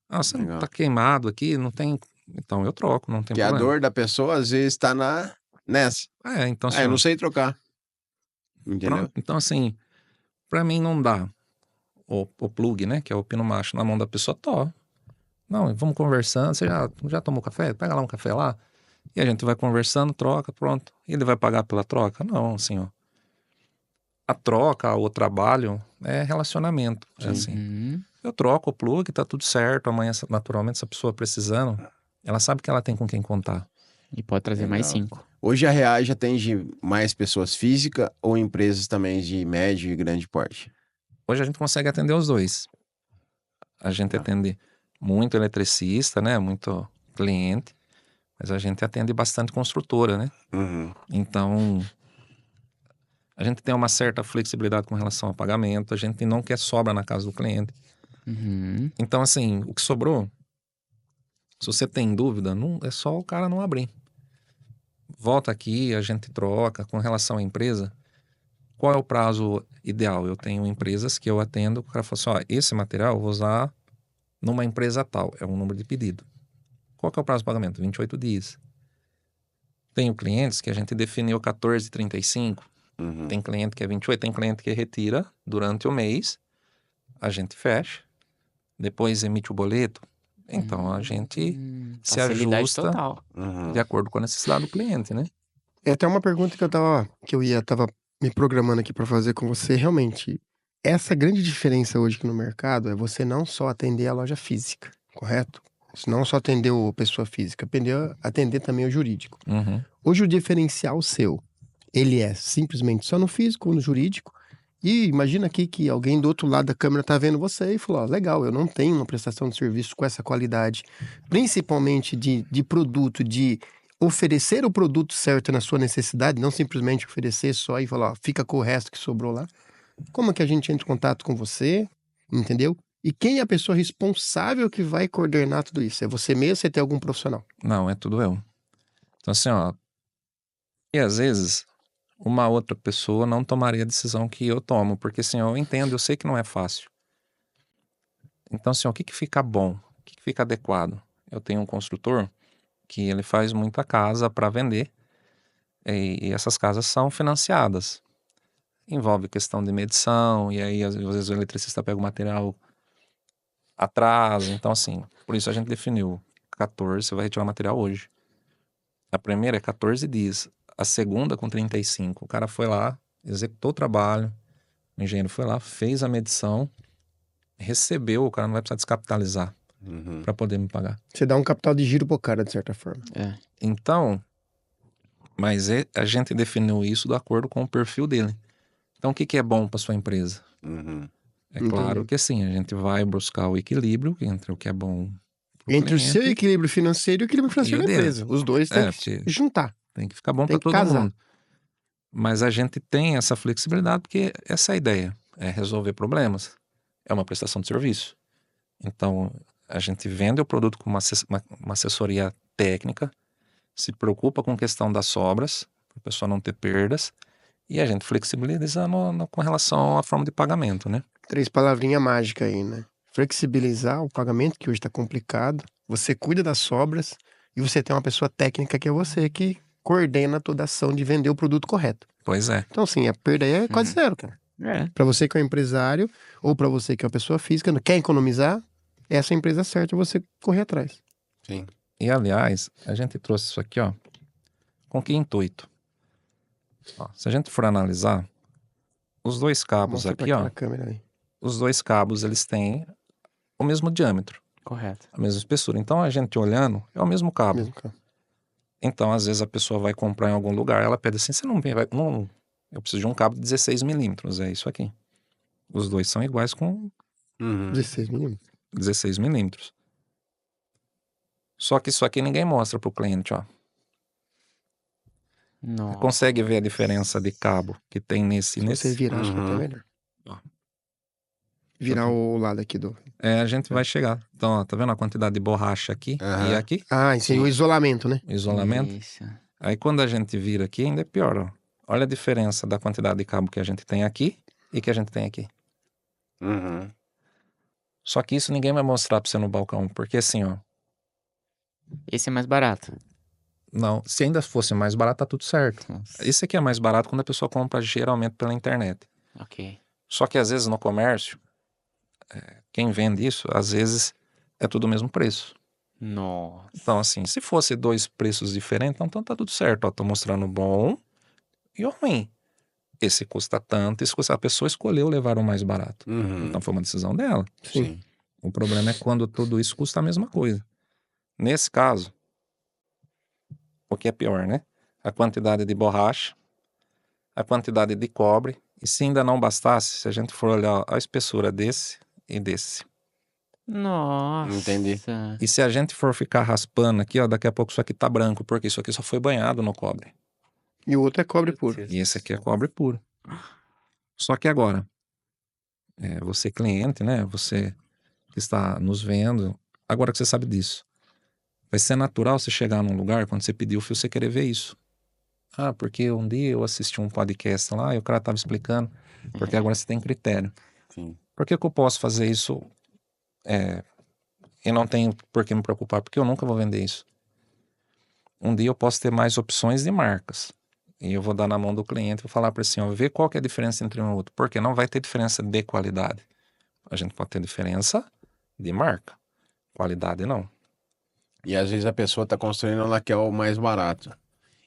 Ah, você não Legal. tá queimado aqui, não tem... Então eu troco, não tem Porque a problema. dor da pessoa às vezes tá nessa. Então Ah, eu não sei trocar. Entendeu? pronto. Então assim, pra mim não dá o plug, né, que é o pino macho na mão da pessoa, Não, vamos conversando, você já tomou café? Pega lá um café lá. E a gente vai conversando, troca, pronto. E ele vai pagar pela troca? Não, assim, ó. A troca, o trabalho é relacionamento. É assim. Uhum. Eu troco o plug, tá tudo certo. Amanhã, naturalmente, essa pessoa precisando, ela sabe que ela tem com quem contar. E pode trazer mais Legal. 5. Hoje a Reage atende mais pessoas físicas ou empresas também de médio e grande porte? Hoje a gente consegue atender os dois. A gente atende muito eletricista, né? Muito cliente. Mas a gente atende bastante construtora, né? Uhum. Então, a gente tem uma certa flexibilidade com relação ao pagamento. A gente não quer sobra na casa do cliente. Uhum. Então, assim, o que sobrou, se você tem dúvida, não, é só o cara não abrir. Volta aqui, a gente troca. Com relação à empresa, qual é o prazo ideal? Eu tenho empresas que eu atendo, o cara fala assim, ó, esse material eu vou usar numa empresa tal, é um número de pedido. Qual que é o prazo de pagamento? 28 dias. Tenho clientes que a gente definiu 14,35. Uhum. Tem cliente que é 28, tem cliente que retira durante o mês, a gente fecha, depois emite o boleto. Então a gente se Facilidade ajusta total. Uhum. de acordo com a necessidade do cliente, né? É até uma pergunta que eu tava me programando aqui para fazer com você. Realmente, essa grande diferença hoje aqui no mercado é você não só atender a loja física, correto? Você não só atender a pessoa física, atender também o jurídico. Uhum. Hoje o diferencial seu, ele é simplesmente só no físico ou no jurídico. E imagina aqui que alguém do outro lado da câmera tá vendo você e falou, ó, legal, eu não tenho uma prestação de serviço com essa qualidade, principalmente de produto, de oferecer o produto certo na sua necessidade, não simplesmente oferecer só e falar, ó, fica com o resto que sobrou lá. Como é que a gente entra em contato com você, entendeu? E quem é a pessoa responsável que vai coordenar tudo isso? É você mesmo, você tem algum profissional? Não, é tudo eu. Então assim, ó, e às vezes uma outra pessoa não tomaria a decisão que eu tomo, porque assim, eu entendo, eu sei que não é fácil. Então assim, ó, o que que fica bom? O que que fica adequado? Eu tenho um construtor que ele faz muita casa para vender e essas casas são financiadas. Envolve questão de medição e aí às vezes o eletricista pega o material atrasa. Então assim, por isso a gente definiu 14, você vai retirar o material hoje. A primeira é 14 dias, a segunda com 35. O cara foi lá, executou o trabalho, o engenheiro foi lá, fez a medição, recebeu, o cara não vai precisar descapitalizar. Uhum. para poder me pagar. Você dá um capital de giro pro cara, de certa forma. É. Então, mas a gente definiu isso de acordo com o perfil dele. Então, o que que é bom para sua empresa? Uhum. É Entendi. claro que assim, a gente vai buscar o equilíbrio entre o que é bom pro Entre o cliente. seu equilíbrio financeiro e o equilíbrio financeiro E o da dele. empresa. Os dois têm que porque juntar. tem que ficar bom Tem para que todo casar. mundo. Mas a gente tem essa flexibilidade porque essa é a ideia, é resolver problemas. É uma prestação de serviço. Então, a gente vende o produto com uma assessoria técnica, se preocupa com a questão das sobras, para a pessoa não ter perdas, e a gente flexibiliza com relação à forma de pagamento, né? 3 palavrinhas mágicas aí, né? Flexibilizar o pagamento, que hoje tá complicado. Você cuida das sobras e você tem uma pessoa técnica que é você, que coordena toda a ação de vender o produto correto. Pois é. Então, assim, a perda aí é quase zero, cara. É. Pra você que é um empresário ou pra você que é uma pessoa física, não quer economizar, essa é a empresa certa você correr atrás. Sim. E, aliás, a gente trouxe isso aqui, ó, com que intuito? Ó, se a gente for analisar, os dois cabos Mostra pra aqui, ó, aquela câmera aí. os dois cabos, eles têm o mesmo diâmetro, Correto. a mesma espessura. Então, a gente olhando, é o mesmo cabo. Mesmo carro. Então, às vezes, a pessoa vai comprar em algum lugar, ela pede assim, você não vai... Não, eu preciso de um cabo de 16 milímetros, é isso aqui. Os dois são iguais com Uhum. 16 milímetros. 16 milímetros. Só que isso aqui ninguém mostra pro cliente, ó. Nossa. Consegue ver a diferença de cabo que tem nesse e Se nesse? você virar, acho que é até Uhum. melhor. Ó. Virar o lado aqui do... É, a gente vai chegar. Então, ó, tá vendo a quantidade de borracha aqui e Aham. aqui? Ah, sim, o isolamento, né? O isolamento. Isso. Aí quando a gente vira aqui, ainda é pior, ó. Olha a diferença da quantidade de cabo que a gente tem aqui e que a gente tem aqui. Uhum. Só que isso ninguém vai mostrar pra você no balcão, porque assim, ó. Esse é mais barato. Não, se ainda fosse mais barato, tá tudo certo. Nossa. Esse aqui é mais barato quando a pessoa compra geralmente pela internet. Ok. Só que às vezes no comércio, quem vende isso, às vezes é tudo o mesmo preço. Nossa. Então, assim, se fosse dois preços diferentes, então tá tudo certo. Ó, tô mostrando o bom e o ruim. Esse custa tanto, esse custa... A pessoa escolheu levar o mais barato. Uhum. Então foi uma decisão dela. Sim. Sim. O problema é quando tudo isso custa a mesma coisa. Nesse caso, o que é pior, né? A quantidade de borracha, a quantidade de cobre. E se ainda não bastasse, se a gente for olhar a espessura desse e desse. Nossa. Entendi. E se a gente for ficar raspando aqui, ó, daqui a pouco isso aqui tá branco, porque isso aqui só foi banhado no cobre. E o outro é cobre puro. E esse aqui é cobre puro. Só que agora, você cliente, né? Você que está nos vendo, agora que você sabe disso, vai ser natural você chegar num lugar, quando você pedir o fio, você querer ver isso. Ah, porque um dia eu assisti um podcast lá e o cara tava explicando, porque agora você tem critério. Sim. Por que que eu posso fazer isso e não tenho por que me preocupar? Porque eu nunca vou vender isso. Um dia eu posso ter mais opções de marcas. E eu vou dar na mão do cliente, vou falar para ele assim, ó, vê qual que é a diferença entre um e outro. Porque não vai ter diferença de qualidade. A gente pode ter diferença de marca. Qualidade não. E às vezes a pessoa tá construindo, ela quer o mais barato.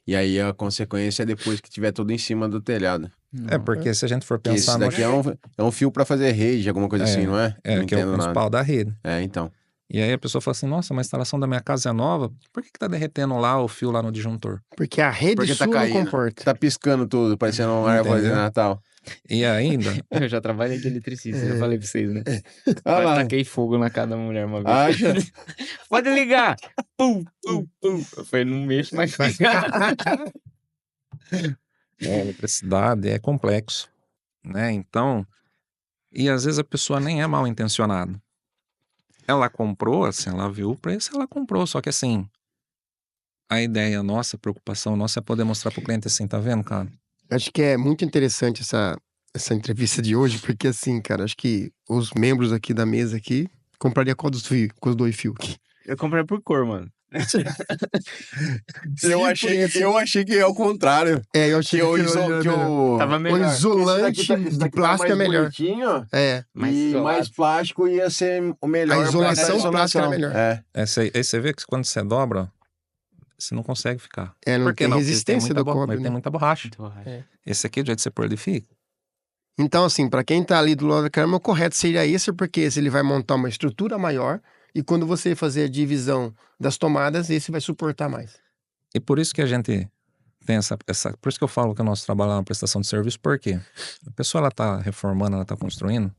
E aí a consequência é depois que tiver tudo em cima do telhado. É porque se a gente for Que esse pensar... daqui é um fio pra fazer rede, alguma coisa assim, não é? Não que é entendo os nada. pau da rede. Então. E aí a pessoa fala assim, nossa, mas a instalação da minha casa é nova, por que tá derretendo lá o fio lá no disjuntor? Porque a rede Porque tá sua não caindo. comporta. Tá piscando tudo, parecendo uma árvore de Entendeu? Natal. E ainda, Eu já trabalhei de eletricista, já falei pra vocês, né? Ah lá. Taquei fogo na casa da mulher uma vez. Acha? Pode ligar! Pum, pum, pum. Eu falei, não mexo mais. a eletricidade é complexo, né? Então, e às vezes a pessoa nem é mal intencionada. Ela comprou, assim, ela viu o preço, ela comprou, só que assim, a ideia nossa, a preocupação nossa é poder mostrar pro cliente assim, tá vendo, cara? Acho que é muito interessante essa entrevista de hoje, porque assim, cara, acho que os membros aqui da mesa aqui compraria qual dos fios, com os 2 fios aqui. Eu comprei por cor, mano. Eu achei que é o contrário. Eu achei Que o Tava melhor. O isolante esse daqui de plástico é mais melhor. bonitinho, Mais e isolado. mais plástico ia ser o melhor. A isolação pra plástica era melhor. É. Aí você vê que quando você dobra, ó, você não consegue ficar. Não Por que tem não? Porque resistência do cobre, ele tem né? muita borracha. É. Esse aqui, do jeito que você pôr, ele fica. Então, assim, pra quem tá ali do lado da câmera, o correto seria esse, porque se ele vai montar uma estrutura maior E quando você fazer a divisão das tomadas, esse vai suportar mais. E por isso que a gente tem por isso que eu falo que o nosso trabalho é uma prestação de serviço, porque a pessoa ela tá reformando, ela tá construindo,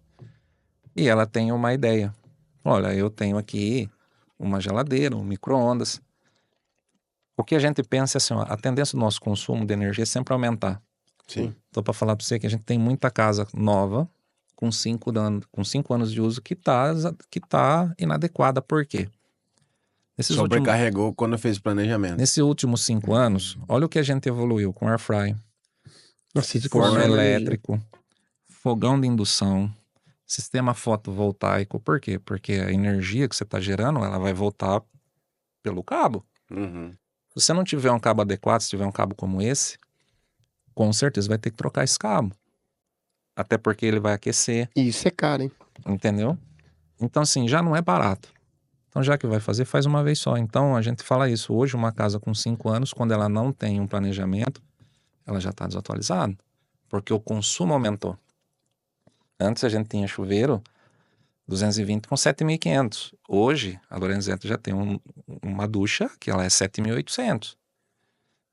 e ela tem uma ideia. Olha, eu tenho aqui uma geladeira, um micro-ondas. O que a gente pensa é assim, ó, a tendência do nosso consumo de energia é sempre aumentar. Sim. Tô para falar para você que a gente tem muita casa nova com 5 anos de uso que tá inadequada. Por quê? Sobrecarregou quando fez o planejamento. Nesses últimos 5 anos, olha o que a gente evoluiu com air fry, Nossa, isso forno consome energia. elétrico, fogão de indução, sistema fotovoltaico. Por quê? Porque a energia que você está gerando, ela vai voltar pelo cabo. Uhum. Se você não tiver um cabo adequado, se tiver um cabo como esse, com certeza vai ter que trocar esse cabo. Até porque ele vai aquecer, E isso é caro, hein? entendeu? Então, assim, já não é barato. Então, já que vai fazer, faz uma vez só. Então, a gente fala isso. Hoje, uma casa com 5 anos, quando ela não tem um planejamento, ela já está desatualizada. Porque o consumo aumentou. Antes, a gente tinha chuveiro 220 com 7.500. Hoje, a Lorenzetti já tem uma ducha que ela é 7.800.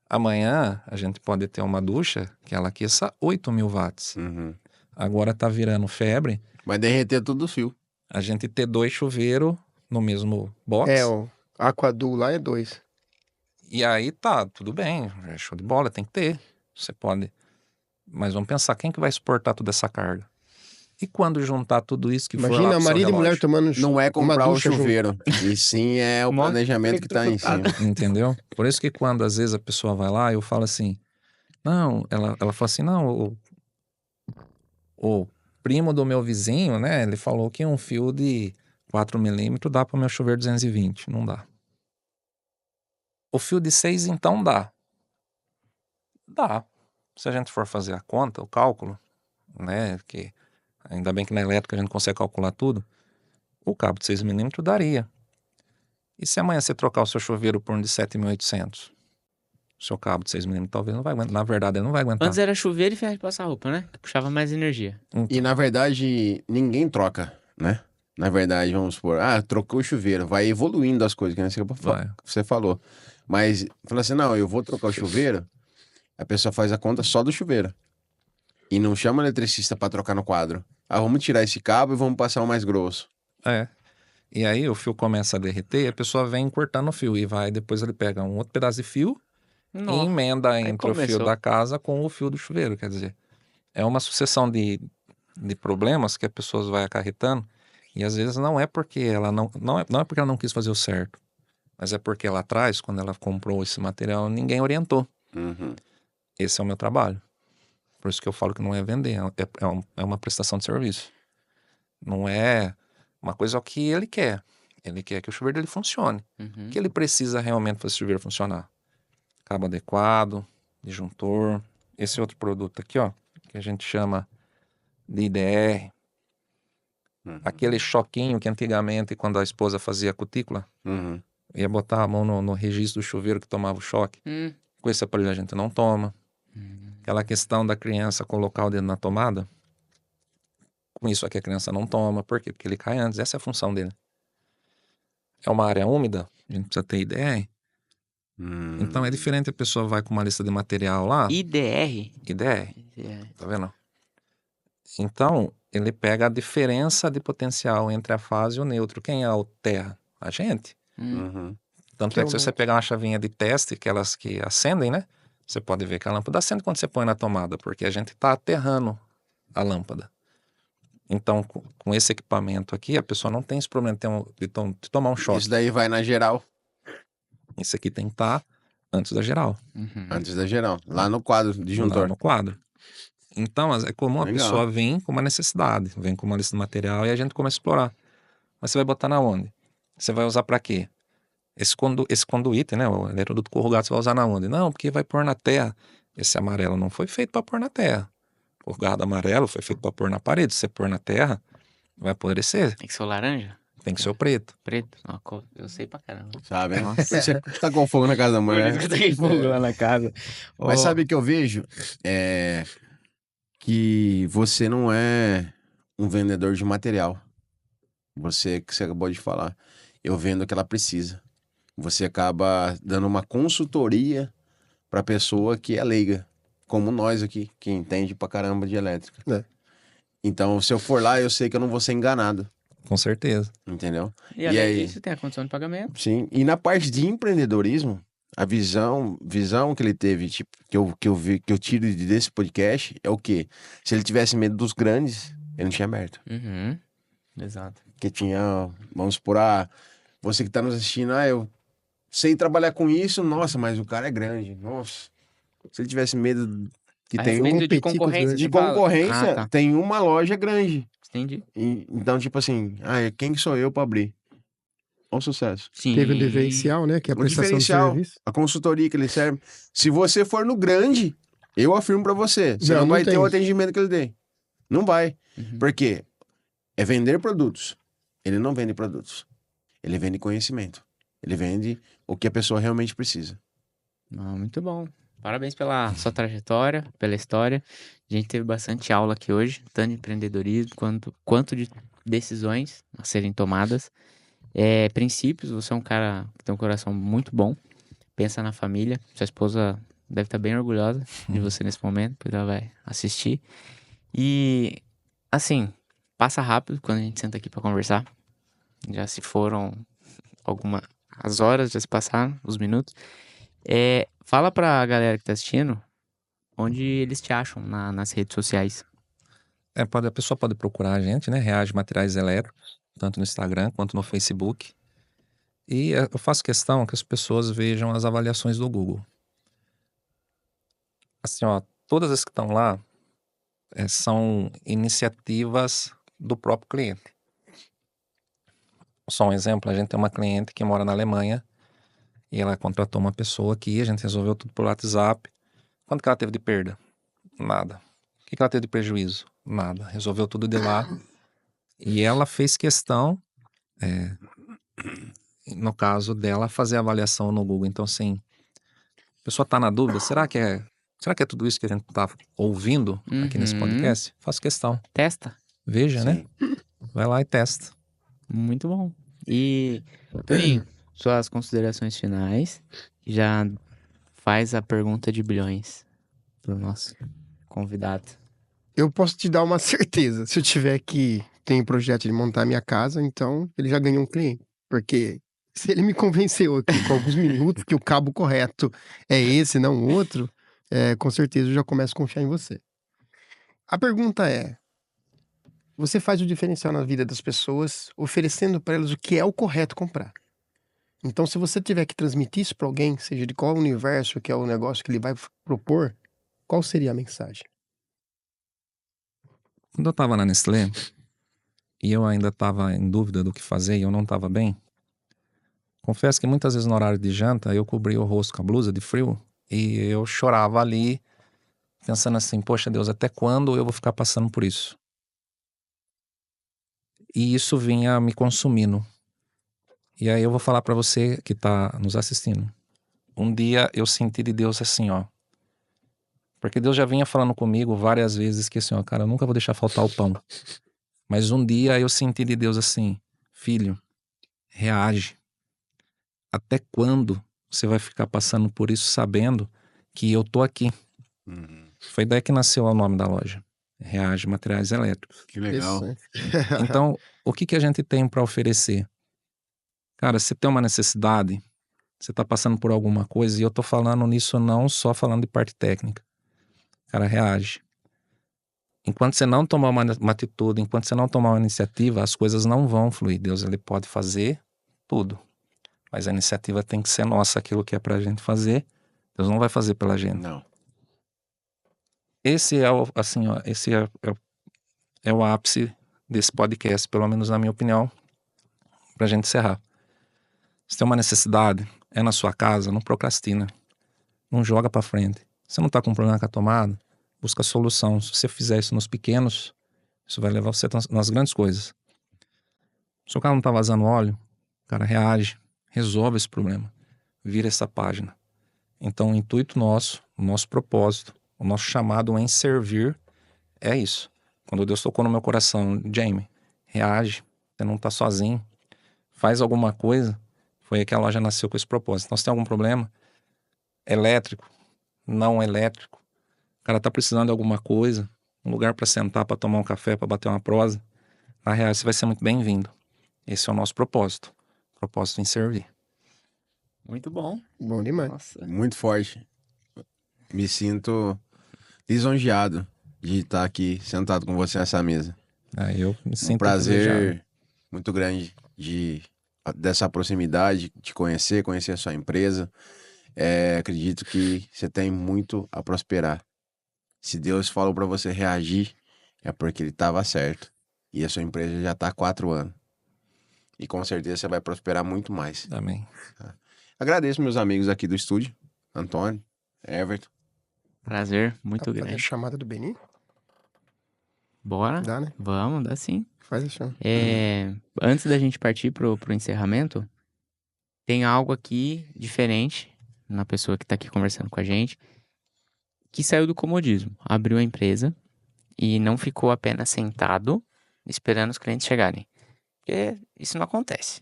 Amanhã, a gente pode ter uma ducha que ela aqueça 8.000 watts. Uhum. Agora tá virando febre Vai derreter tudo o fio. a gente ter 2 chuveiros no mesmo box. O Aquadul lá é 2. E aí tá, tudo bem, é show de bola, tem que ter. Você pode. Mas vamos pensar, quem que vai suportar toda essa carga? E quando juntar tudo isso que for lá Imagina pro seu marido e mulher relógio? tomando Não é uma comprar o ducha junto. chuveiro. E sim é o Mó planejamento que tá em cima. Entendeu? Por isso que quando às vezes a pessoa vai lá, eu falo assim, não, ela fala assim, não, o primo do meu vizinho, né, ele falou que um fio de 4 milímetros dá para o meu chuveiro 220, não dá. O fio de 6 então dá. Dá. Se a gente for fazer a conta, o cálculo, né, que ainda bem que na elétrica a gente consegue calcular tudo, o cabo de 6 milímetros daria. E se amanhã você trocar o seu chuveiro por um de 7.800? O seu cabo de 6 milímetros talvez não vai aguentar. Na verdade, ele não vai aguentar. Antes era chuveiro e ferro de passar roupa, né? Puxava mais energia. E na verdade, ninguém troca, né? Na verdade, vamos supor, trocou o chuveiro, vai evoluindo as coisas, que nem Vai. você falou. Mas, fala assim, não, eu vou trocar o chuveiro, a pessoa faz a conta só do chuveiro. E não chama o eletricista pra trocar no quadro. Vamos tirar esse cabo e vamos passar o mais grosso. É. E aí o fio começa a derreter e a pessoa vem cortando o fio. E vai, depois ele pega um outro pedaço de fio e Nossa. emenda entre o fio começou. da casa com o fio do chuveiro. Quer dizer, é uma sucessão de problemas que a pessoa vai acarretando. E às vezes não é porque ela não é porque ela não quis fazer o certo. Mas é porque lá atrás, quando ela comprou esse material, ninguém orientou. Uhum. Esse é o meu trabalho. Por isso que eu falo que não é vender, é uma prestação de serviço. Não é uma coisa que ele quer. Ele quer que o chuveiro dele funcione. Uhum. O que ele precisa realmente para esse chuveiro funcionar? Cabo adequado, disjuntor. Esse outro produto aqui, ó, que a gente chama de IDR. Uhum. Aquele choquinho que antigamente, quando a esposa fazia a cutícula, Uhum. ia botar a mão no registro do chuveiro que tomava o choque. Com esse aparelho a gente não toma. Aquela questão da criança colocar o dedo na tomada, com isso aqui a criança não toma. Por quê? Porque ele cai antes. Essa é a função dele. É uma área úmida, a gente precisa ter IDR. Então é diferente, a pessoa vai com uma lista de material lá. IDR? IDR, É. tá vendo? Então, ele pega a diferença de potencial entre a fase e o neutro. Quem é o terra? A gente. Uhum. Tanto Que é é que o se você neutro. pegar uma chavinha de teste, aquelas que acendem, né? Você pode ver que a lâmpada acende quando você põe na tomada, porque a gente está aterrando a lâmpada. Então, com esse equipamento aqui, a pessoa não tem esse problema de tomar um choque. Isso daí vai na geral, Esse aqui tem que estar antes da geral, Uhum. antes da geral. Lá no quadro, lá disjuntor. no quadro. Então, é comum a Legal. pessoa vir com uma necessidade, vem com uma lista de material e a gente começa a explorar. Mas você vai botar na onde? Você vai usar para quê? Esse conduíte, né? O eletroduto corrugado, você vai usar na onde? Não, porque vai pôr na terra. Esse amarelo não foi feito para pôr na terra. O corrugado amarelo foi feito para pôr na parede. Se você pôr na terra, vai apodrecer. Tem que ser o laranja? Tem que ser o preto. Preto? Ó, eu sei pra caramba. Sabe? Nossa. Você tá com fogo na casa da Por isso mulher. que eu tenho fogo lá na casa. Mas Ó, sabe o que eu vejo? É que você não é um vendedor de material. Você que você acabou de falar. eu vendo o que ela precisa. Você acaba dando uma consultoria pra pessoa que é leiga, como nós aqui, que entende pra caramba de elétrica. É. Então, se eu for lá, eu sei que eu não vou ser enganado, Com certeza. entendeu? E além aí? disso, tem a condição de pagamento. Sim. E na parte de empreendedorismo, a visão que ele teve, tipo, que eu vi, que eu tiro desse podcast é o quê? Se ele tivesse medo dos grandes, ele não tinha aberto. Uhum. Exato. Que tinha, vamos supor, você que tá nos assistindo, eu sei trabalhar com isso, nossa, mas o cara é grande, nossa. Se ele tivesse medo que A tem respeito de competir com os concorrência, grandes. de você fala? concorrência, Ah, tá. tem uma loja grande. Entendi. Então, tipo assim, quem que sou eu pra abrir? Olha o sucesso. Sim. Teve o diferencial, né? Que é a O prestação de diferencial, serviço. a consultoria que ele serve. Se você for no grande, eu afirmo pra você, você Não, não não vai tem ter o isso. atendimento que ele tem. Não vai. Uhum. Porque é vender produtos. Ele não vende produtos. Ele vende conhecimento. Ele vende o que a pessoa realmente precisa. Ah, muito bom. Parabéns pela sua trajetória, pela história. A gente teve bastante aula aqui hoje, tanto de empreendedorismo quanto de decisões a serem tomadas. Princípios, você é um cara que tem um coração muito bom. Pensa na família. Sua esposa deve estar bem orgulhosa de você nesse momento, porque ela vai assistir. E, assim, passa rápido quando a gente senta aqui para conversar. Já se foram as horas, já se passaram, os minutos. Fala pra galera que tá assistindo onde eles te acham nas redes sociais. A pessoa pode procurar a gente, né? Reage Materiais Elétricos, tanto no Instagram quanto no Facebook. E eu faço questão que as pessoas vejam as avaliações do Google. Assim, ó, todas as que estão lá são iniciativas do próprio cliente. Só um exemplo, a gente tem uma cliente que mora na Alemanha e ela contratou uma pessoa aqui, a gente resolveu tudo por WhatsApp. Quanto que ela teve de perda? Nada. O que ela teve de prejuízo? Nada. Resolveu tudo de lá. E ela fez questão, no caso dela, fazer a avaliação no Google. Então, assim, a pessoa está na dúvida, será que é tudo isso que a gente está ouvindo aqui nesse Uhum. podcast? Faço questão. Testa. Veja, né? Vai lá e testa. Muito bom. E, Toninho, suas considerações finais. Já faz a pergunta de bilhões pro nosso convidado. Eu posso te dar uma certeza. Se eu tiver que tem projeto de montar minha casa, então ele já ganhou um cliente. Porque se ele me convenceu aqui com alguns minutos que o cabo correto é esse, não o outro, com certeza eu já começo a confiar em você. A pergunta é: você faz o diferencial na vida das pessoas, oferecendo para elas o que é o correto comprar. Então, se você tiver que transmitir isso para alguém, seja de qual universo que é o negócio que ele vai propor, qual seria a mensagem? Quando eu estava na Nestlé e eu ainda estava em dúvida do que fazer e eu não estava bem, confesso que muitas vezes no horário de janta eu cobria o rosto com a blusa de frio e eu chorava ali, pensando assim, poxa Deus, até quando eu vou ficar passando por isso? E isso vinha me consumindo. E aí eu vou falar para você que tá nos assistindo. Um dia eu senti de Deus assim, ó. Porque Deus já vinha falando comigo várias vezes que assim, ó, cara, eu nunca vou deixar faltar o pão. Mas um dia eu senti de Deus assim, filho, reage. Até quando você vai ficar passando por isso sabendo que eu tô aqui? Foi daí que nasceu o nome da loja. Reage Materiais Elétricos. Que legal. Então, o que a gente tem para oferecer? Cara, você tem uma necessidade, você tá passando por alguma coisa, e eu tô falando nisso não só falando de parte técnica. Cara, reage. Enquanto você não tomar uma atitude, enquanto você não tomar uma iniciativa, as coisas não vão fluir. Deus, ele pode fazer tudo. Mas a iniciativa tem que ser nossa, aquilo que é pra gente fazer. Deus não vai fazer pela gente. Não. Esse é o, assim, ó, esse é o ápice desse podcast, pelo menos na minha opinião, pra gente encerrar. Se tem uma necessidade, é na sua casa, não procrastina. Não joga pra frente. Você não tá com problema com a tomada, busca solução. Se você fizer isso nos pequenos, isso vai levar você nas grandes coisas. Se o carro não tá vazando óleo, o cara reage, resolve esse problema, vira essa página. Então o intuito nosso, o nosso propósito, o nosso chamado em servir é isso. Quando Deus tocou no meu coração, Jamie, reage, você não tá sozinho. faz alguma coisa, foi aí que a loja nasceu com esse propósito. Então, se tem algum problema, elétrico, não elétrico, o cara tá precisando de alguma coisa, um lugar para sentar, para tomar um café, para bater uma prosa, na real, você vai ser muito bem-vindo. Esse é o nosso propósito. Propósito em servir. Muito bom. Bom demais. Nossa. Muito forte. Me sinto lisonjeado de estar aqui sentado com você nessa mesa. Aí eu me Um sinto privilegiado. prazer muito grande dessa proximidade, de conhecer a sua empresa. Acredito que você tem muito a prosperar. Se Deus falou para você reagir, é porque ele estava certo. E a sua empresa já está há 4 anos. E com certeza você vai prosperar muito mais. Amém. Agradeço meus amigos aqui do estúdio, Antônio, Everton. Prazer muito Dá pra fazer a grande. chamada do Beni? Bora? Dá, né? Vamos, dá sim. Faz a chama. Antes da gente partir pro encerramento, tem algo aqui diferente na pessoa que tá aqui conversando com a gente, que saiu do comodismo, abriu a empresa e não ficou apenas sentado esperando os clientes chegarem. Porque isso não acontece.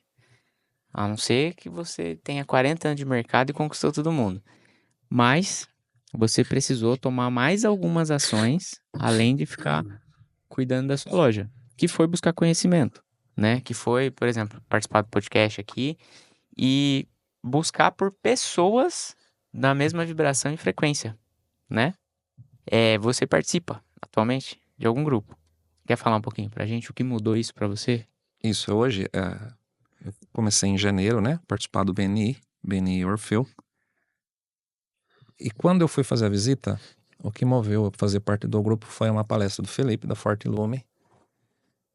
A não ser que você tenha 40 anos de mercado e conquistou todo mundo. Mas você precisou tomar mais algumas ações, além de ficar cuidando da sua loja, que foi buscar conhecimento, né? Que foi, por exemplo, participar do podcast aqui e buscar por pessoas da mesma vibração e frequência, né? Você participa atualmente de algum grupo. Quer falar um pouquinho pra gente o que mudou isso pra você? Isso, hoje, eu comecei em janeiro, né? Participar do BNI Orfeu. E quando eu fui fazer a visita, o que moveu eu fazer parte do grupo foi uma palestra do Felipe, da Forte Lume,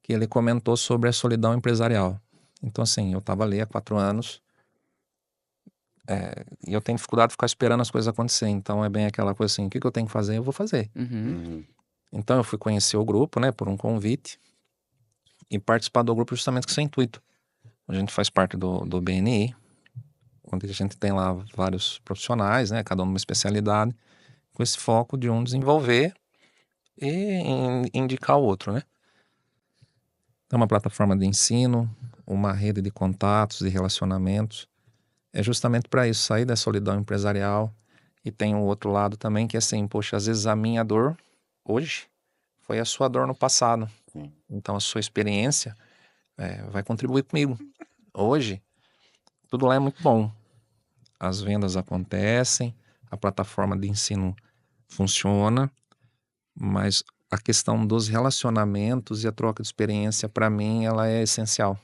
que ele comentou sobre a solidão empresarial. Então, assim, eu estava ali há 4 anos e eu tenho dificuldade de ficar esperando as coisas acontecerem. Então, é bem aquela coisa assim, o que eu tenho que fazer, eu vou fazer. Uhum. Então, eu fui conhecer o grupo, né, por um convite e participar do grupo justamente com esse intuito. A gente faz parte do BNI, onde a gente tem lá vários profissionais, né, cada um numa especialidade, com esse foco de um desenvolver e indicar o outro, né? É uma plataforma de ensino, uma rede de contatos e relacionamentos. É justamente para isso, sair da solidão empresarial. E tem um outro lado também que é assim, poxa, às vezes a minha dor hoje foi a sua dor no passado. Sim. Então a sua experiência vai contribuir comigo. Hoje, tudo lá é muito bom. As vendas acontecem, a plataforma de ensino funciona, mas a questão dos relacionamentos e a troca de experiência, para mim, ela é essencial.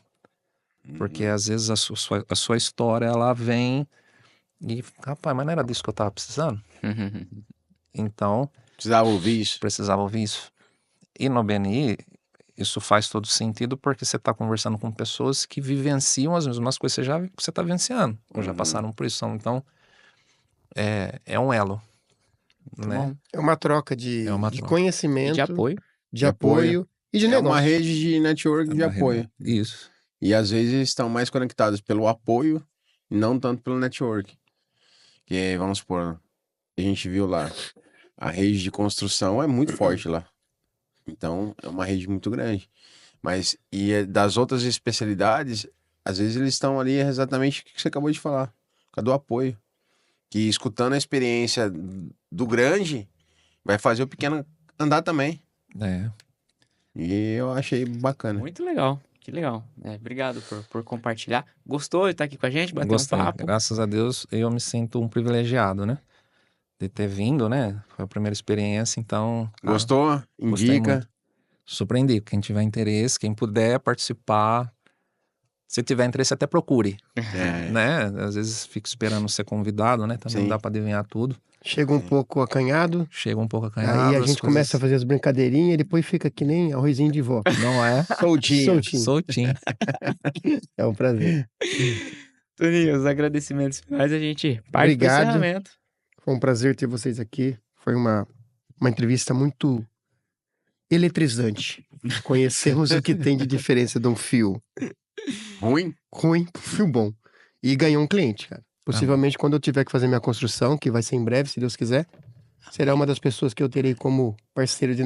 Porque às vezes a sua história, ela vem e, rapaz, mas não era disso que eu tava precisando? Então, Precisava ouvir isso. precisava ouvir isso. E no BNI, isso faz todo sentido porque você está conversando com pessoas que vivenciam as mesmas coisas que você está vivenciando, ou já passaram por isso. Então, é um elo, né? Bom. É uma troca de É uma de troca. conhecimento, E de apoio. de apoio e de É negócio. uma rede de network de Uma apoio. rede- Isso. E às vezes estão mais conectados pelo apoio e não tanto pelo network. Que, vamos supor, a gente viu lá, a rede de construção é muito forte lá. Então, é uma rede muito grande. Mas, das outras especialidades, às vezes eles estão ali exatamente o que você acabou de falar, por causa do apoio. Que escutando a experiência do grande, vai fazer o pequeno andar também. É. E eu achei bacana. Muito legal. Que legal. Obrigado por compartilhar. Gostou de estar aqui com a gente, bater Gostei. um papo? Graças a Deus, eu me sinto um privilegiado, né? De ter vindo, né? Foi a primeira experiência, então... Gostou? Gostei Indica. muito. Surpreendi. Quem tiver interesse, quem puder participar, se tiver interesse, até procure, É, né? Às vezes fica esperando ser convidado, né? Também Sim. não dá pra adivinhar tudo. Chega um pouco acanhado, Chega um pouco acanhado. aí a as gente começa a fazer as brincadeirinhas e depois fica que nem arrozinho de vó. Não é? soltinho. Soltinho. Soltinho. É um prazer. Toninho, os agradecimentos finais, a gente parte pro Obrigado. encerramento. Foi um prazer ter vocês aqui. Foi uma entrevista muito eletrizante. Conhecemos o que tem de diferença de um fio Ruim? ruim pro fio bom. E ganhou um cliente, cara. Possivelmente, quando eu tiver que fazer minha construção, que vai ser em breve, se Deus quiser, será uma das pessoas que eu terei como parceiro de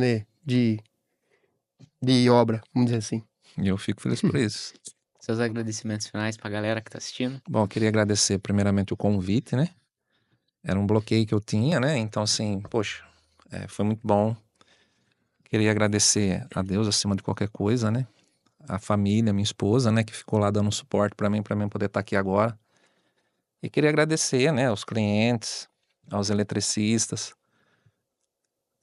obra, vamos dizer assim. E eu fico feliz por isso. seus agradecimentos finais pra galera que tá assistindo. Bom, eu queria agradecer primeiramente o convite, né? Era um bloqueio que eu tinha, né? Então, assim, poxa, foi muito bom. Queria agradecer a Deus acima de qualquer coisa, né? A família, minha esposa, né? Que ficou lá dando suporte pra mim poder estar aqui agora. E queria agradecer, né? Aos clientes, aos eletricistas,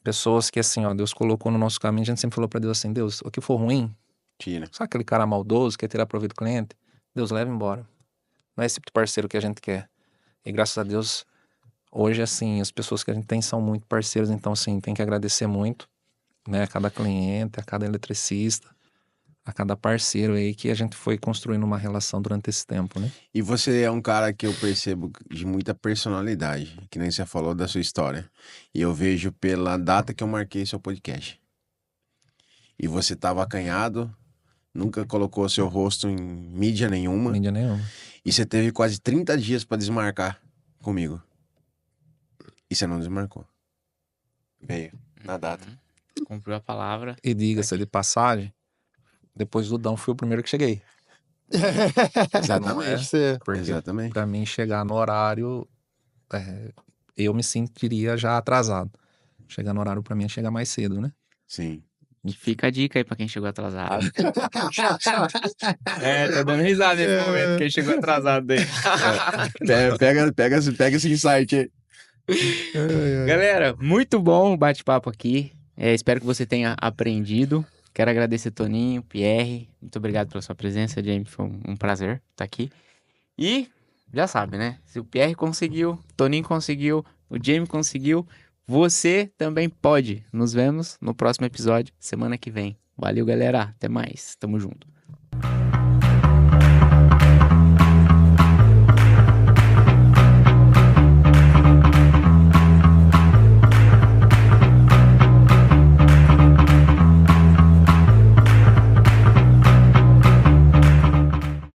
pessoas que, assim, ó, Deus colocou no nosso caminho. A gente sempre falou pra Deus assim, Deus, o que for ruim, Tira. sabe aquele cara maldoso, quer tirar proveito do cliente? Deus, leva embora. Não é esse tipo de parceiro que a gente quer. E graças a Deus, hoje, assim, as pessoas que a gente tem são muito parceiros. Então, assim, tem que agradecer muito, né? A cada cliente, a cada eletricista, a cada parceiro aí que a gente foi construindo uma relação durante esse tempo, né? E você é um cara que eu percebo de muita personalidade, que nem você falou da sua história. E eu vejo pela data que eu marquei seu podcast. E você estava acanhado, nunca colocou seu rosto em mídia nenhuma. Mídia nenhuma. E você teve quase 30 dias para desmarcar comigo. E você não desmarcou. Veio na data. Cumpriu a palavra. E diga-se de passagem, depois do Dão fui o primeiro que cheguei. Exatamente. Porque Exatamente. pra mim chegar no horário, eu me sentiria já atrasado. Chegar no horário pra mim é chegar mais cedo, né? Sim. E fica a dica aí pra quem chegou atrasado. Tá dando risada nesse momento, quem chegou atrasado aí. Pega esse insight aí. Galera, muito bom o bate-papo aqui. Espero que você tenha aprendido. Quero agradecer Toninho, Pierre. Muito obrigado pela sua presença, Jamie. Foi um prazer estar aqui. E já sabe, né? Se o Pierre conseguiu, o Toninho conseguiu, o Jamie conseguiu, você também pode. Nos vemos no próximo episódio, semana que vem. Valeu, galera. Até mais. Tamo junto.